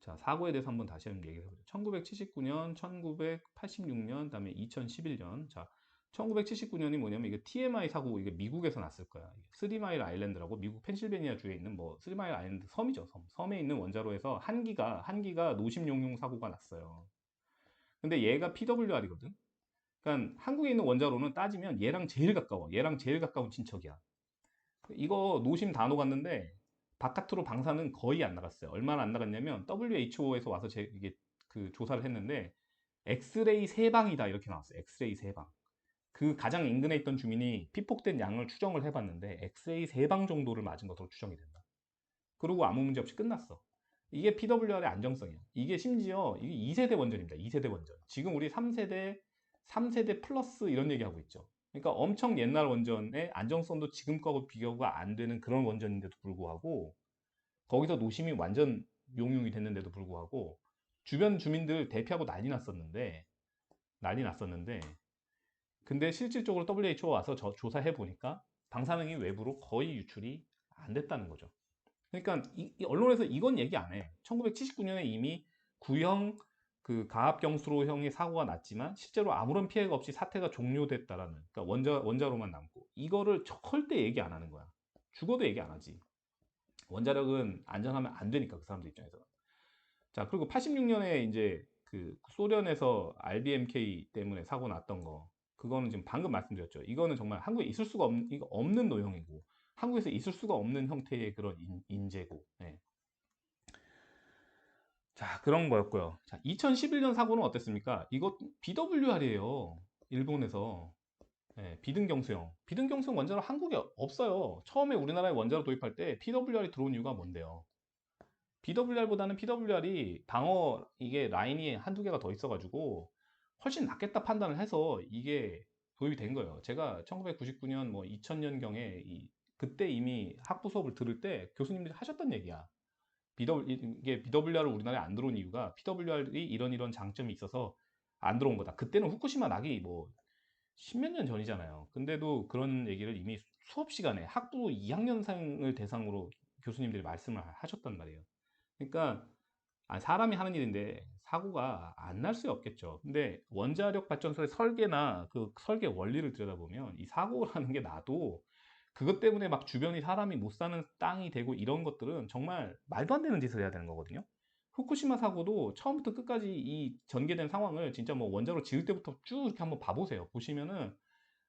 Speaker 1: 자, 사고에 대해서 한번 다시 한번 얘기를 해보죠. 1979년, 1986년, 그다음에 2011년. 자, 1979년이 뭐냐면 이게 TMI 사고 이게 미국에서 났을 거야. 스리마일 아일랜드라고 미국 펜실베니아 주에 있는 뭐 스리마일 아일랜드 섬이죠. 섬에 있는 원자로에서 한기가 노심 용융 사고가 났어요. 근데 얘가 PWR이거든. 그러니까 한국에 있는 원자로는 따지면 얘랑 제일 가까워. 얘랑 제일 가까운 친척이야. 이거 노심 다 녹았는데 바깥으로 방사는 거의 안 나갔어요. 얼마나 안 나갔냐면 WHO에서 와서 이게 그 조사를 했는데 엑스레이 세방이다 이렇게 나왔어요. 엑스레이 세방. 그 가장 인근에 있던 주민이 피폭된 양을 추정을 해봤는데 엑스레이 세방 정도를 맞은 것으로 추정이 된다. 그리고 아무 문제 없이 끝났어. 이게 PWR의 안정성이야. 이게 심지어 이게 2세대 원전입니다. 2세대 원전. 지금 우리 3세대 플러스 이런 얘기하고 있죠. 그러니까 엄청 옛날 원전의 안정성도 지금 거하고 비교가 안 되는 그런 원전인데도 불구하고 거기서 노심이 완전 용융이 됐는데도 불구하고 주변 주민들 대피하고 난리 났었는데 근데 실질적으로 WHO 와서 조사해 보니까 방사능이 외부로 거의 유출이 안 됐다는 거죠. 그러니까 이 언론에서 이건 얘기 안 해. 1979년에 이미 구형 그 가압경수로형의 사고가 났지만 실제로 아무런 피해가 없이 사태가 종료됐다라는 그러니까 원자로만 남고 이거를 절대 얘기 안 하는 거야. 죽어도 얘기 안 하지. 원자력은 안전하면 안 되니까 그 사람들 입장에서. 자, 그리고 86년에 이제 그 소련에서 RBMK 때문에 사고 났던 거 그거는 지금 방금 말씀드렸죠. 이거는 정말 한국에 있을 수가 없는 노형이고 한국에서 있을 수가 없는 형태의 그런 인재고. 네. 자, 그런 거였고요. 자, 2011년 사고는 어땠습니까? 이거 BWR이에요. 일본에서. 네, 비등경수형. 비등경수형 원자로 한국에 없어요. 처음에 우리나라에 원자로 도입할 때 PWR이 들어온 이유가 뭔데요? BWR보다는 PWR이 방어 이게 라인이 한두 개가 더 있어가지고 훨씬 낫겠다 판단을 해서 이게 도입이 된 거예요. 제가 1999년 뭐 2000년경에 그때 이미 학부 수업을 들을 때 교수님들이 하셨던 얘기야. 이게 BWR을 우리나라에 안 들어온 이유가 PWR이 이런 장점이 있어서 안 들어온 거다. 그때는 후쿠시마 나기 뭐 십몇 년 전이잖아요. 근데도 그런 얘기를 이미 수업 시간에 학부 2학년생을 대상으로 교수님들이 말씀을 하셨단 말이에요. 그러니까 사람이 하는 일인데 사고가 안 날 수 없겠죠. 근데 원자력 발전소의 설계나 그 설계 원리를 들여다보면 이 사고라는 게 나도 그것 때문에 막 주변이 사람이 못 사는 땅이 되고 이런 것들은 정말 말도 안 되는 짓을 해야 되는 거거든요. 후쿠시마 사고도 처음부터 끝까지 이 전개된 상황을 진짜 뭐 원자로 지을 때부터 쭉 이렇게 한번 봐보세요. 보시면은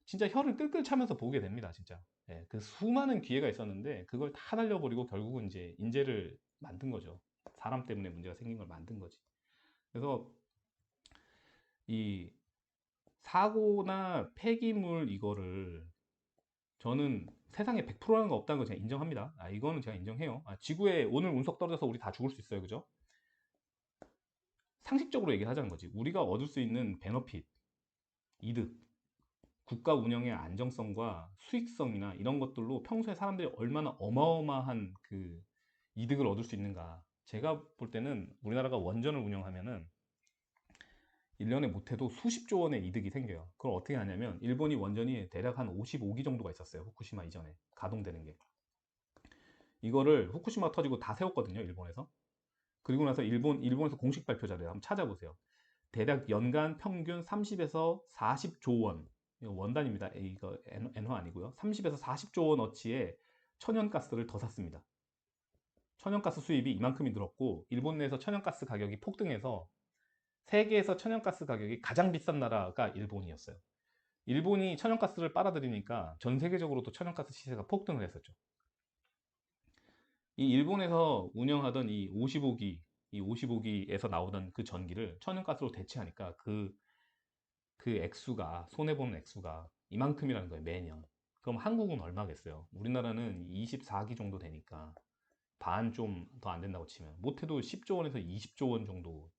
Speaker 1: 진짜 혀를 끌끌 차면서 보게 됩니다, 진짜. 예, 그 수많은 기회가 있었는데 그걸 다 날려버리고 결국은 이제 인재를 만든 거죠. 사람 때문에 문제가 생긴 걸 만든 거지. 그래서 이 사고나 폐기물 이거를 저는 세상에 100%라는 거 없다는 거 제가 인정합니다. 이거는 제가 인정해요. 지구에 오늘 운석 떨어져서 우리 다 죽을 수 있어요. 그죠? 상식적으로 얘기를 하자는 거지. 우리가 얻을 수 있는 베너핏, 이득, 국가 운영의 안정성과 수익성이나 이런 것들로 평소에 사람들이 얼마나 어마어마한 그 이득을 얻을 수 있는가. 제가 볼 때는 우리나라가 원전을 운영하면은 1년에 못해도 수십조 원의 이득이 생겨요. 그걸 어떻게 하냐면 일본이 원전이 대략 한 55기 정도가 있었어요. 후쿠시마 이전에 가동되는 게. 이거를 후쿠시마 터지고 다 세웠거든요. 일본에서. 그리고 나서 일본에서 공식 발표 자료를 한번 찾아보세요. 대략 연간 평균 30에서 40조 원. 이거 원단입니다. 이거 엔화 아니고요. 30에서 40조 원어치의 천연가스를 더 샀습니다. 천연가스 수입이 이만큼이 늘었고 일본 내에서 천연가스 가격이 폭등해서 세계에서 천연가스 가격이 가장 비싼 나라가 일본이었어요. 일본이 천연가스를 빨아들이니까 전 세계적으로도 천연가스 시세가 폭등을 했었죠. 이 일본에서 운영하던 이 55기에서 나오던 그 전기를 천연가스로 대체하니까 그 액수가, 손해보는 액수가 이만큼이라는 거예요, 매년. 그럼 한국은 얼마겠어요? 우리나라는 24기 정도 되니까 반 좀 더 안 된다고 치면 못해도 10조 원에서 20조 원 정도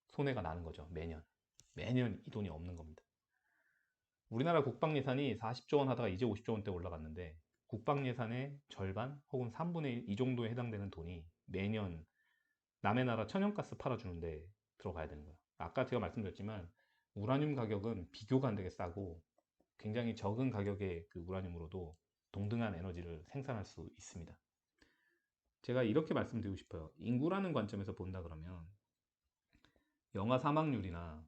Speaker 1: 손해가 나는 거죠, 매년. 매년 이 돈이 없는 겁니다. 우리나라 국방 예산이 40조 원 하다가 이제 50조 원대 올라갔는데 국방 예산의 절반 혹은 3분의 1 이 정도에 해당되는 돈이 매년 남의 나라 천연가스 팔아주는데 들어가야 되는 거예요. 아까 제가 말씀드렸지만 우라늄 가격은 비교가 안 되게 싸고 굉장히 적은 가격의 그 우라늄으로도 동등한 에너지를 생산할 수 있습니다. 제가 이렇게 말씀드리고 싶어요. 인구라는 관점에서 본다 그러면 영아 사망률이나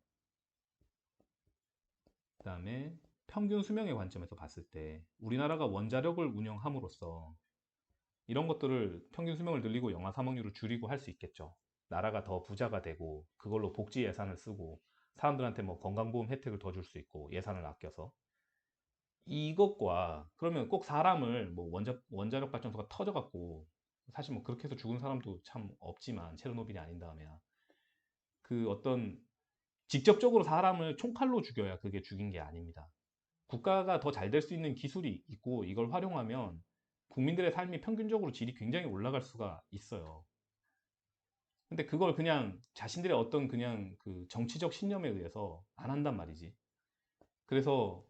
Speaker 1: 그다음에 평균 수명의 관점에서 봤을 때 우리나라가 원자력을 운영함으로써 이런 것들을 평균 수명을 늘리고 영아 사망률을 줄이고 할 수 있겠죠. 나라가 더 부자가 되고 그걸로 복지 예산을 쓰고 사람들한테 뭐 건강보험 혜택을 더 줄 수 있고 예산을 아껴서 이것과 그러면 꼭 사람을 뭐 원자력 발전소가 터져갖고 사실 뭐 그렇게 해서 죽은 사람도 참 없지만 체르노빌이 아닌 다음에야 그 어떤 직접적으로 사람을 총칼로 죽여야 그게 죽인 게 아닙니다. 국가가 더 잘 될 수 있는 기술이 있고 이걸 활용하면 국민들의 삶이 평균적으로 질이 굉장히 올라갈 수가 있어요. 근데 그걸 그냥 자신들의 어떤 그냥 그 정치적 신념에 의해서 안 한단 말이지. 그래서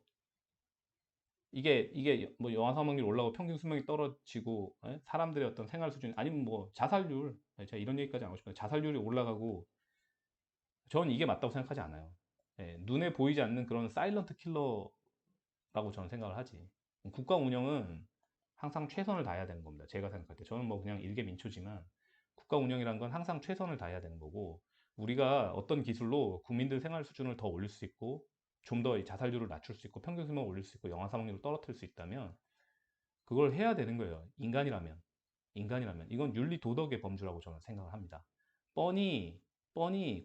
Speaker 1: 이게 뭐 영아 사망률 올라가고 평균 수명이 떨어지고 사람들의 어떤 생활 수준 아니면 뭐 자살률 제가 이런 얘기까지 안 하고 싶어요. 자살률이 올라가고 저는 이게 맞다고 생각하지 않아요. 눈에 보이지 않는 그런 사일런트 킬러라고 저는 생각을 하지. 국가 운영은 항상 최선을 다해야 되는 겁니다. 제가 생각할 때. 저는 뭐 그냥 일개 민초지만 국가 운영이란 건 항상 최선을 다해야 되는 거고 우리가 어떤 기술로 국민들 생활 수준을 더 올릴 수 있고 좀 더 자살률을 낮출 수 있고 평균 수명을 올릴 수 있고 영아 사망률을 떨어뜨릴 수 있다면 그걸 해야 되는 거예요. 인간이라면 이건 윤리 도덕의 범주라고 저는 생각을 합니다. 뻔히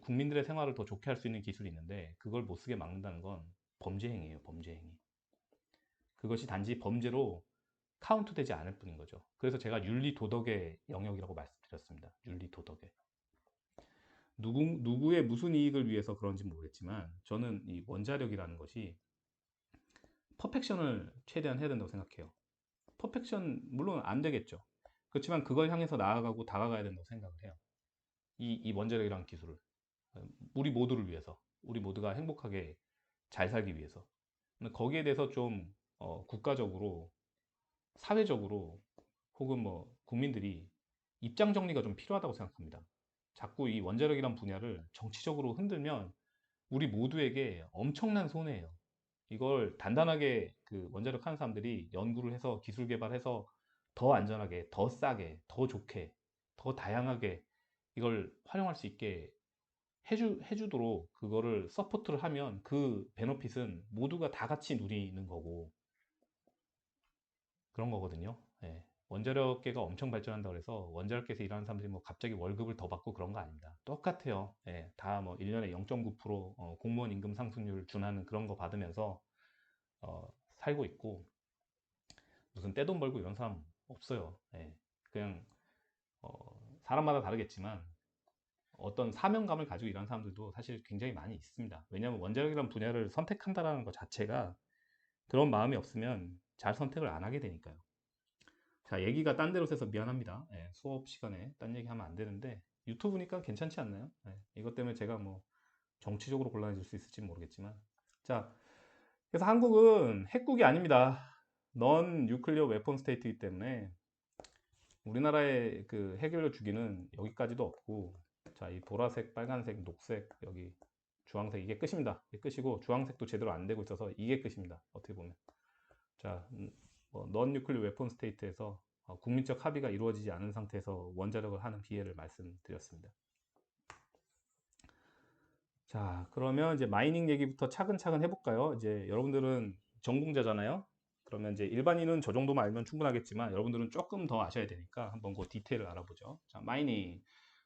Speaker 1: 국민들의 생활을 더 좋게 할 수 있는 기술이 있는데 그걸 못 쓰게 막는다는 건 범죄 행위예요. 범죄 행위. 그것이 단지 범죄로 카운트 되지 않을 뿐인 거죠. 그래서 제가 윤리 도덕의 영역이라고 말씀드렸습니다. 윤리 도덕의. 누구의 무슨 이익을 위해서 그런지 모르겠지만 저는 이 원자력이라는 것이 퍼펙션을 최대한 해야 된다고 생각해요. 퍼펙션 물론 안 되겠죠. 그렇지만 그걸 향해서 나아가고 다가가야 된다고 생각을 해요. 이 원자력이란 기술을. 우리 모두를 위해서. 우리 모두가 행복하게 잘 살기 위해서. 근데 거기에 대해서 좀 국가적으로, 사회적으로 혹은 뭐 국민들이 입장 정리가 좀 필요하다고 생각합니다. 자꾸 이 원자력이란 분야를 정치적으로 흔들면 우리 모두에게 엄청난 손해예요. 이걸 단단하게 그 원자력 하는 사람들이 연구를 해서 기술 개발해서 더 안전하게, 더 싸게, 더 좋게, 더 다양하게 이걸 활용할 수 있게 해주도록 그거를 서포트를 하면 그 베너핏은 모두가 다 같이 누리는 거고 그런 거거든요. 예. 원자력계가 엄청 발전한다고 해서 원자력계에서 일하는 사람들이 뭐 갑자기 월급을 더 받고 그런 거 아닙니다. 똑같아요. 예. 다 뭐 1년에 0.9% 공무원 임금 상승률 준하는 그런 거 받으면서 살고 있고 무슨 떼돈 벌고 이런 사람 없어요. 예. 그냥 어, 사람마다 다르겠지만 어떤 사명감을 가지고 일하는 사람들도 사실 굉장히 많이 있습니다. 왜냐하면 원자력이라는 분야를 선택한다는 것 자체가 그런 마음이 없으면 잘 선택을 안 하게 되니까요. 자, 얘기가 딴 데로 새서 미안합니다. 예, 수업 시간에 딴 얘기 하면 안 되는데 유튜브니까 괜찮지 않나요? 예, 이것 때문에 제가 뭐 정치적으로 곤란해질 수 있을지 모르겠지만 자, 그래서 한국은 핵국이 아닙니다. 넌 뉴클리어 웨폰 스테이트이기 때문에 우리나라의 그 핵연료 주기는 여기까지도 없고 자, 이 보라색, 빨간색, 녹색, 여기 주황색 이게 끝입니다. 이게 끝이고 주황색도 제대로 안 되고 있어서 이게 끝입니다. 어떻게 보면. 자, 넌 뉴클리어 웨폰 스테이트에서 국민적 합의가 이루어지지 않은 상태에서 원자력을 하는 비애를 말씀드렸습니다. 자, 그러면 이제 마이닝 얘기부터 차근차근 해볼까요? 이제 여러분들은 전공자잖아요. 그러면 이제 일반인은 저 정도만 알면 충분하겠지만 여러분들은 조금 더 아셔야 되니까 한번 그 디테일을 알아보죠. 자, 마이닝.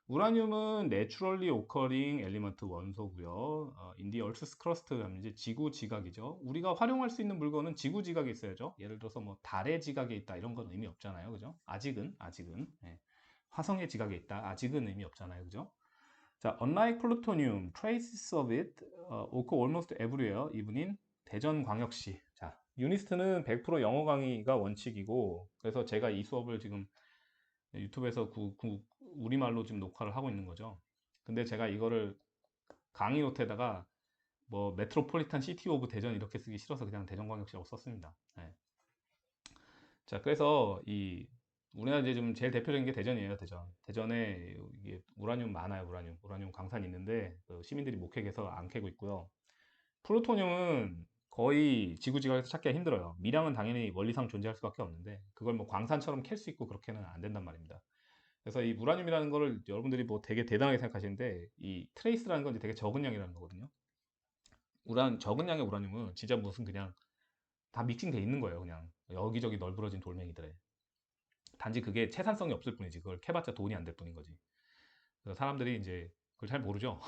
Speaker 1: 우라늄은 내추럴리 오커링 엘리먼트 원소고요. 인디 얼스 크러스트 하면 이제 지구 지각이죠. 우리가 활용할 수 있는 물건은 지구 지각에 있어야죠. 예를 들어서 뭐 달의 지각에 있다 이런 건 의미 없잖아요. 그죠? 아직은. 예. 화성의 지각에 있다. 아직은 의미 없잖아요. 그죠? 자, unlike plutonium, traces of it occur almost everywhere, even in 대전광역시. 자, 유니스트는 100% 영어 강의가 원칙이고, 그래서 제가 이 수업을 지금 유튜브에서 우리말로 지금 녹화를 하고 있는 거죠. 근데 제가 이거를 강의 노트에다가 뭐 메트로폴리탄 시티 오브 대전 이렇게 쓰기 싫어서 그냥 대전광역시라고 썼습니다. 네. 자, 그래서 이 우리나라 이제 좀 제일 대표적인 게 대전이에요, 대전. 대전에 이게 우라늄 많아요, 우라늄 강산이 있는데 그 시민들이 목핵해서 안 캐고 있고요. 플루토늄은 거의 지구지각에서 찾기가 힘들어요. 미량은 당연히 원리상 존재할 수밖에 없는데 그걸 뭐 광산처럼 캘 수 있고 그렇게는 안 된단 말입니다. 그래서 이 우라늄이라는 거를 여러분들이 뭐 되게 대단하게 생각하시는데 이 트레이스라는 건 이제 되게 적은 양이라는 거거든요. 적은 양의 우라늄은 진짜 무슨 그냥 다 믹싱돼 있는 거예요. 그냥 여기저기 널브러진 돌멩이들에. 단지 그게 채산성이 없을 뿐이지. 그걸 캐봤자 돈이 안 될 뿐인 거지. 그래서 사람들이 이제 그걸 잘 모르죠.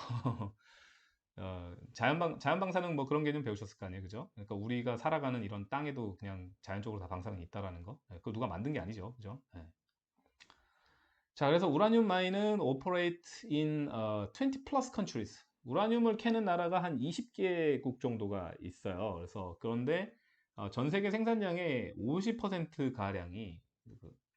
Speaker 1: 자연방사능 뭐 그런 개념 배우셨을 거 아니에요, 그죠? 그러니까 우리가 살아가는 이런 땅에도 그냥 자연적으로 다 방사능이 있다라는 거. 그거 누가 만든 게 아니죠, 그죠? 예. 자, 그래서 우라늄 마인은 operate in 20 plus countries. 우라늄을 캐는 나라가 한 20개국 정도가 있어요. 그래서 그런데 전 세계 생산량의 50% 가량이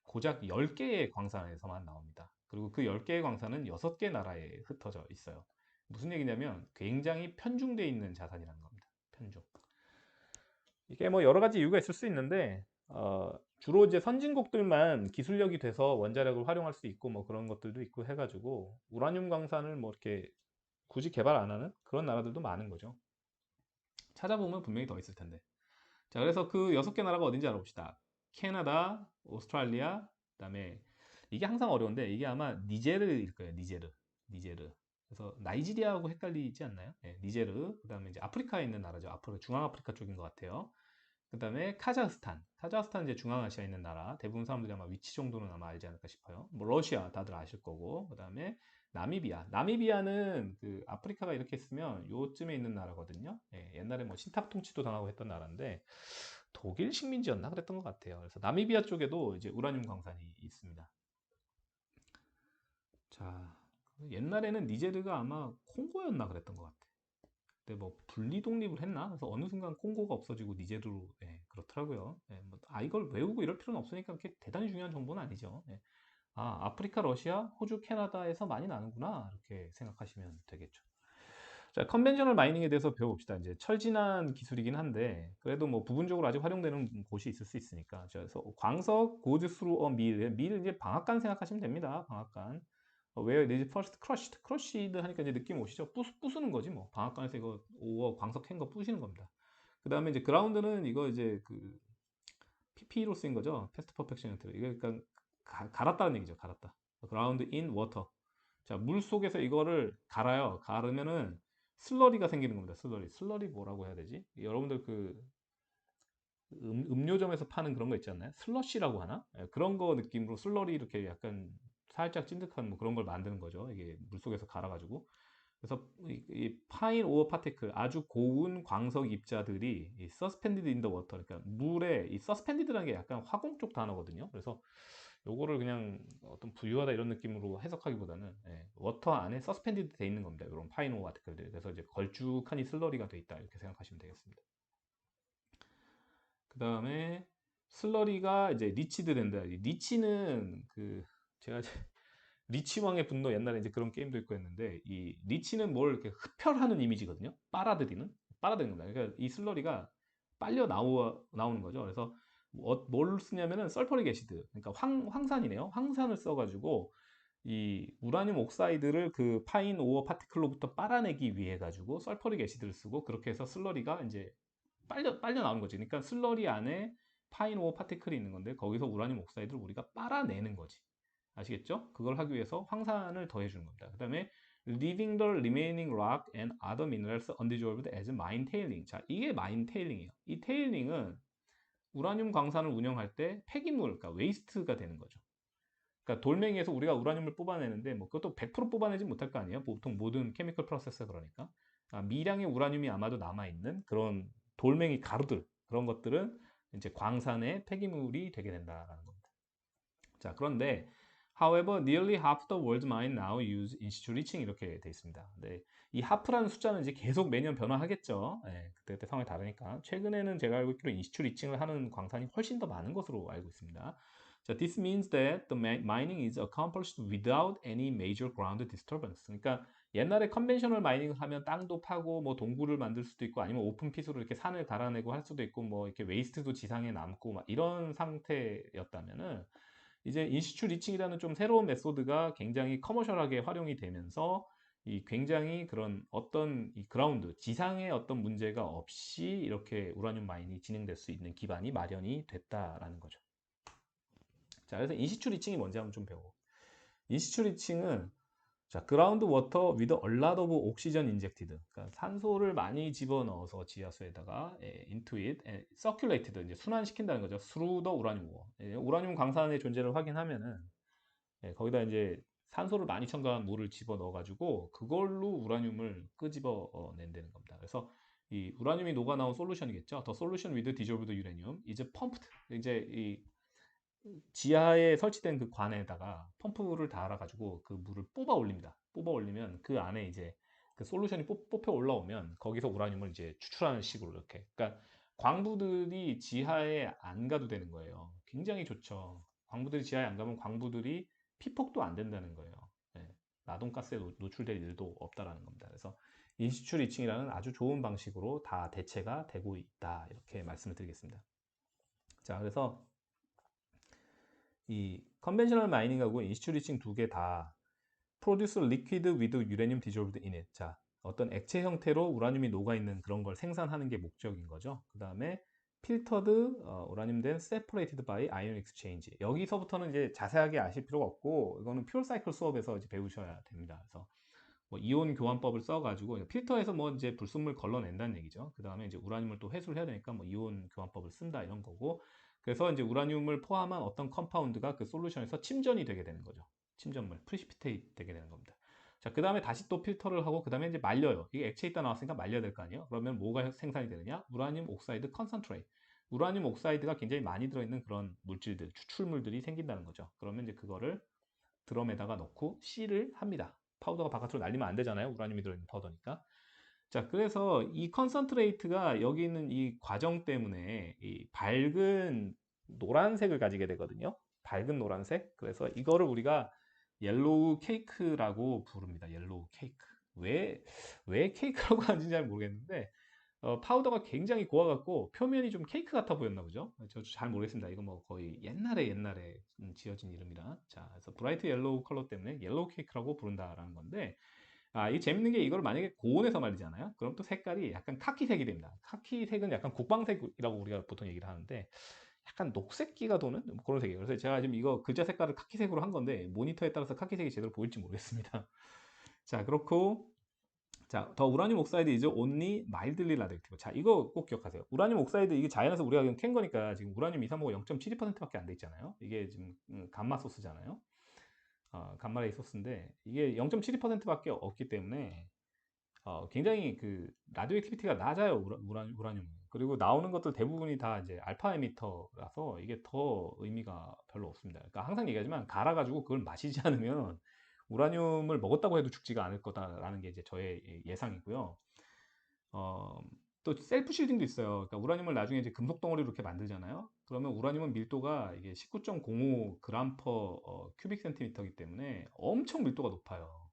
Speaker 1: 고작 10개의 광산에서만 나옵니다. 그리고 그 10개의 광산은 6개 나라에 흩어져 있어요. 무슨 얘기냐면 굉장히 편중되어 있는 자산이라는 겁니다. 편중. 이게 뭐 여러 가지 이유가 있을 수 있는데 주로 이제 선진국들만 기술력이 돼서 원자력을 활용할 수 있고 뭐 그런 것들도 있고 해가지고 우라늄 광산을 뭐 이렇게 굳이 개발 안 하는 그런 나라들도 많은 거죠. 찾아보면 분명히 더 있을 텐데. 자, 그래서 그 6개 나라가 어딘지 알아봅시다. 캐나다, 오스트랄리아, 그다음에 이게 항상 어려운데 이게 아마 니제르일 거예요. 니제르. 그래서 나이지리아하고 헷갈리지 않나요? 네, 니제르. 그다음에 이제 아프리카에 있는 나라죠. 앞으로 중앙아프리카 쪽인 것 같아요. 그다음에 카자흐스탄 이제 중앙아시아에 있는 나라. 대부분 사람들이 아마 위치 정도는 아마 알지 않을까 싶어요. 뭐 러시아 다들 아실 거고. 그다음에 나미비아는 그 아프리카가 이렇게 있으면 요쯤에 있는 나라거든요. 예, 옛날에 뭐 신탁 통치도 당하고 했던 나라인데 독일 식민지였나 그랬던 것 같아요. 그래서 나미비아 쪽에도 이제 우라늄 광산이 있습니다. 자, 옛날에는 니제르가 아마 콩고였나 그랬던 것 같아. 근데 뭐 분리 독립을 했나? 그래서 어느 순간 콩고가 없어지고 니제르로 예, 그렇더라고요. 예, 뭐, 이걸 외우고 이럴 필요는 없으니까 그렇게 대단히 중요한 정보는 아니죠. 예. 아프리카, 러시아, 호주, 캐나다에서 많이 나는구나. 이렇게 생각하시면 되겠죠. 자, 컨벤셔널 마이닝에 대해서 배워봅시다. 이제 철진한 기술이긴 한데, 그래도 뭐 부분적으로 아직 활용되는 곳이 있을 수 있으니까. 그래서 광석, 고즈 스루 어 밀, 밀 이제 방앗간 생각하시면 됩니다. 방앗간. Where it is first crushed. crushed 하니까 이제 느낌 오시죠? 부수는 거지 뭐. 방앗간에서 이거 오어 광석 캔 거 부시는 겁니다. 그 다음에 이제 그라운드는 이거 이제 그 PP로 쓰인 거죠. 패스트 퍼펙션 형태로. 이거 그러니까 갈았다는 얘기죠. 갈았다. 그라운드 인 워터. 자, 물 속에서 이거를 갈아요. 갈으면은 슬러리가 생기는 겁니다. 슬러리. 슬러리 뭐라고 해야 되지? 여러분들 그 음료점에서 파는 그런 거 있지 않나요? 슬러시라고 하나? 예, 그런 거 느낌으로 슬러리 이렇게 약간 살짝 찐득한 뭐 그런 걸 만드는 거죠. 이게 물 속에서 갈아가지고. 그래서 이 파인 오어 파티클 아주 고운 광석 입자들이 이 서스펜디드 인 더 워터 그러니까 물에 이 서스펜디드라는 게 약간 화공 쪽 단어거든요. 그래서 요거를 그냥 어떤 부유하다 이런 느낌으로 해석하기보다는 예, 워터 안에 서스펜디드 돼 있는 겁니다. 이런 파인 오어 파티클들. 그래서 이제 걸쭉한 이 슬러리가 돼 있다 이렇게 생각하시면 되겠습니다. 그 다음에 슬러리가 이제 리치드 된다. 리치는 그 제가 리치왕의 분노 옛날에 이제 그런 게임도 있고 했는데 이 리치는 뭘 이렇게 흡혈하는 이미지거든요. 빨아들이는 겁니다. 그러니까 이 슬러리가 나오는 거죠. 그래서 뭘 쓰냐면은 설퍼릭 애시드, 그러니까 황산이네요. 황산을 써가지고 이 우라늄 옥사이드를 그 파인 오어 파티클로부터 빨아내기 위해 가지고 설퍼릭 애시드를 쓰고 그렇게 해서 슬러리가 이제 빨려 나오는 거지. 그러니까 슬러리 안에 파인 오어 파티클이 있는 건데 거기서 우라늄 옥사이드를 우리가 빨아내는 거지. 아시겠죠? 그걸 하기 위해서 황산을 더해주는 겁니다. 그 다음에 leaving the remaining rock and other minerals undissolved as mine tailing. 자, 이게 mine tailing이에요. 이 tailing은 우라늄 광산을 운영할 때 폐기물, 그러니까 웨이스트가 되는 거죠. 그러니까 돌멩이에서 우리가 우라늄을 뽑아내는데 뭐 그것도 100% 뽑아내지 못할 거 아니에요. 보통 모든 케미컬 프로세스 그러니까 미량의 우라늄이 아마도 남아 있는 그런 돌멩이 가루들 그런 것들은 이제 광산의 폐기물이 되게 된다라는 겁니다. 자, 그런데 however, nearly half the world's mine now use in-situ leaching 이렇게 돼 있습니다. 네, 이 하프라는 숫자는 이제 계속 매년 변화하겠죠. 네, 그때 상황이 다르니까. 최근에는 제가 알고 있기로 인시추 리칭을 하는 광산이 훨씬 더 많은 것으로 알고 있습니다. 자, this means that the mining is accomplished without any major ground disturbance. 그러니까 옛날에 컨벤셔널 마이닝을 하면 땅도 파고 뭐 동굴을 만들 수도 있고 아니면 오픈 핏으로 이렇게 산을 갈아내고 할 수도 있고 뭐 이렇게 웨이스트도 지상에 남고 막 이런 상태였다면은 이제 인시추 리칭이라는 좀 새로운 메소드가 굉장히 커머셜하게 활용이 되면서 이 굉장히 그런 어떤 이 그라운드, 지상의 어떤 문제가 없이 이렇게 우라늄 마인이 진행될 수 있는 기반이 마련이 됐다라는 거죠. 자, 그래서 인시추 리칭이 뭔지 한번 좀 배워. 인시추 리칭은 자, 그라운드 워터 with a lot of oxygen injected. 그러니까 산소를 많이 집어넣어서 지하수에다가 into it, circulated 이제 순환시킨다는 거죠. through the uranium ore. 우라늄 광산의 존재를 확인하면은 거기다 이제 산소를 많이 첨가한 물을 집어 넣어가지고 그걸로 우라늄을 끄집어 낸다는 겁니다. 그래서 이 우라늄이 녹아 나온 솔루션이겠죠. 더 솔루션 with dissolved uranium 이제 펌프드 이제 이 지하에 설치된 그 관에다가 펌프를 달아가지고 그 물을 뽑아 올립니다. 뽑아 올리면 그 안에 이제 그 솔루션이 뽑혀 올라오면 거기서 우라늄을 이제 추출하는 식으로 이렇게. 그러니까 광부들이 지하에 안 가도 되는 거예요. 굉장히 좋죠. 광부들이 지하에 안 가면 광부들이 피폭도 안 된다는 거예요. 네. 라돈가스에 노출될 일도 없다라는 겁니다. 그래서 인시추 리칭이라는 아주 좋은 방식으로 다 대체가 되고 있다. 이렇게 말씀을 드리겠습니다. 자, 그래서 이 컨벤셔널 마이닝하고 인시추 리칭 두 개 다 produce liquid with uranium dissolved in it. 자, 어떤 액체 형태로 우라늄이 녹아 있는 그런 걸 생산하는 게 목적인 거죠. 그 다음에 필터드 우라늄 된 separated by ion exchange. 여기서부터는 이제 자세하게 아실 필요가 없고 이거는 퓨어 사이클 수업에서 이제 배우셔야 됩니다. 그래서 뭐 이온 교환법을 써가지고 필터에서 뭐 이제 불순물 걸러낸다는 얘기죠. 그 다음에 이제 우라늄을 또 회수를 해야 되니까 뭐 이온 교환법을 쓴다 이런 거고. 그래서 이제 우라늄을 포함한 어떤 컴파운드가 그 솔루션에서 침전이 되게 되는 거죠. 침전물, 프리시피테이트 되게 되는 겁니다. 자, 그 다음에 다시 또 필터를 하고 그 다음에 이제 말려요. 이게 액체 있다 나왔으니까 말려야 될 거 아니에요. 그러면 뭐가 생산이 되느냐? 우라늄 옥사이드 컨센트레이트. 우라늄 옥사이드가 굉장히 많이 들어있는 그런 물질들, 추출물들이 생긴다는 거죠. 그러면 이제 그거를 드럼에다가 넣고 C를 합니다. 파우더가 바깥으로 날리면 안 되잖아요. 우라늄이 들어있는 파우더니까. 자, 그래서 이 컨센트레이트가 여기 있는 이 과정 때문에 이 밝은 노란색을 가지게 되거든요. 밝은 노란색. 그래서 이거를 우리가 옐로우 케이크라고 부릅니다. 옐로우 케이크. 왜 케이크라고 하는지 잘 모르겠는데, 파우더가 굉장히 고와갖고 표면이 좀 케이크 같아 보였나 보죠. 저 잘 모르겠습니다. 이거 뭐 거의 옛날에 지어진 이름이라. 자, 그래서 브라이트 옐로우 컬러 때문에 옐로우 케이크라고 부른다라는 건데, 이 재밌는 게 이걸 만약에 고온에서 말리잖아요. 그럼 또 색깔이 약간 카키색이 됩니다. 카키색은 약간 국방색이라고 우리가 보통 얘기를 하는데 약간 녹색기가 도는 뭐 그런 색이에요. 그래서 제가 지금 이거 글자 색깔을 카키색으로 한 건데 모니터에 따라서 카키색이 제대로 보일지 모르겠습니다. 자, 그렇고 자, 더 우라늄 옥사이드 is only mildly radioactive. 자, 이거 꼭 기억하세요. 우라늄 옥사이드 이게 자연에서 우리가 그냥 캔 거니까 지금 우라늄 235가 0.72%밖에 안 돼 있잖아요. 이게 지금 감마 소스잖아요. 감마레이 소스인데 이게 0.72%밖에 없기 때문에 굉장히 그 라디오 액티비티가 낮아요. 우라늄은. 그리고 나오는 것들 대부분이 다 이제 알파 에미터라서 이게 더 의미가 별로 없습니다. 그러니까 항상 얘기하지만 갈아가지고 그걸 마시지 않으면 우라늄을 먹었다고 해도 죽지가 않을 거다라는 게 이제 저의 예상이고요. 어, 또 셀프 실딩도 있어요. 그러니까 우라늄을 나중에 이제 금속 덩어리로 이렇게 만들잖아요. 그러면 우라늄은 밀도가 이게 19.05 그램 퍼 큐빅 센티미터이기 때문에 엄청 밀도가 높아요.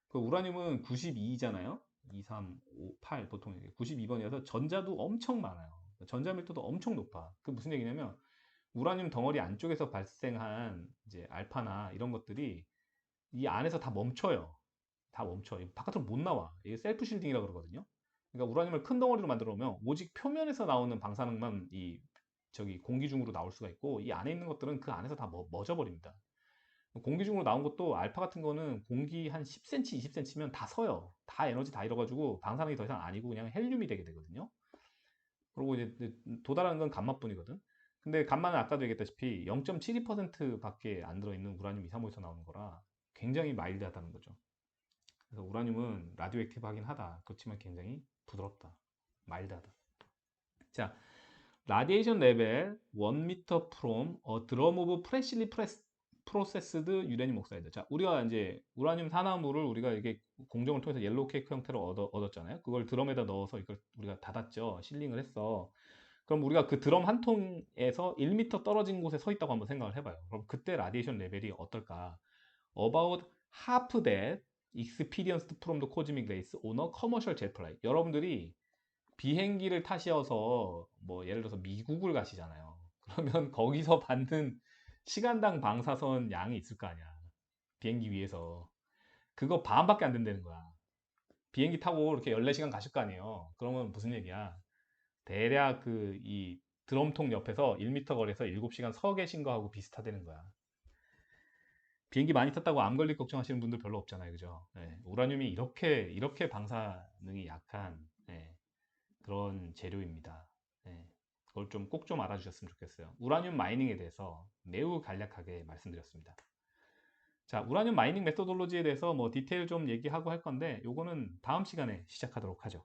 Speaker 1: 그 우라늄은 92잖아요. 2, 3, 5, 8 보통 92번이어서 전자도 엄청 많아요. 전자 밀도도 엄청 높아. 그 무슨 얘기냐면 우라늄 덩어리 안쪽에서 발생한 이제 알파나 이런 것들이 이 안에서 다 멈춰요. 다 멈춰. 바깥으로 못 나와. 이게 셀프 실딩이라고 그러거든요. 그러니까 우라늄을 큰 덩어리로 만들어 놓으면 오직 표면에서 나오는 방사능만 이 저기 공기 중으로 나올 수가 있고 이 안에 있는 것들은 그 안에서 다 멎어 버립니다. 공기 중으로 나온 것도 알파 같은 거는 공기 한 10cm, 20cm면 다 서요. 다 에너지 다 잃어가지고 방사능이 더 이상 아니고 그냥 헬륨이 되게 되거든요. 그리고 이제 도달하는 건 감마뿐이거든. 근데 감마는 아까도 얘기했다시피 0.72%밖에 안 들어있는 우라늄 235에서 나오는 거라 굉장히 마일드하다는 거죠. 그래서 우라늄은 라디오 액티브하긴 하다. 그렇지만 굉장히 부드럽다. 마일드하다. 자, 라디에이션 레벨 1m from a drum of freshly processed 유래늄 옥사이드. 자, 우리가 이제 우라늄 산화물을 우리가 이게 공정을 통해서 옐로우 케이크 형태로 얻었잖아요. 그걸 드럼에다 넣어서 이걸 우리가 닫았죠. 실링을 했어. 그럼 우리가 그 드럼 한 통에서 1m 떨어진 곳에 서 있다고 한번 생각을 해봐요. 그럼 그때 라디에이션 레벨이 어떨까? About half that experienced from the cosmic rays on a commercial jet flight. 여러분들이 비행기를 타셔서 뭐 예를 들어서 미국을 가시잖아요. 그러면 거기서 받는 시간당 방사선 양이 있을 거 아니야. 비행기 위에서. 그거 반밖에 안 된다는 거야. 비행기 타고 이렇게 14시간 가실 거 아니에요. 그러면 무슨 얘기야? 대략 그 이 드럼통 옆에서 1m 거리에서 7시간 서 계신 거하고 비슷하다는 거야. 비행기 많이 탔다고 암 걸릴 걱정하시는 분들 별로 없잖아요. 그죠? 네, 우라늄이 이렇게 방사능이 약한 그런 재료입니다. 네, 그걸 좀 꼭 좀 알아주셨으면 좋겠어요. 우라늄 마이닝에 대해서 매우 간략하게 말씀드렸습니다. 자, 우라늄 마이닝 메소돌로지에 대해서 뭐 디테일 좀 얘기하고 할 건데 요거는 다음 시간에 시작하도록 하죠.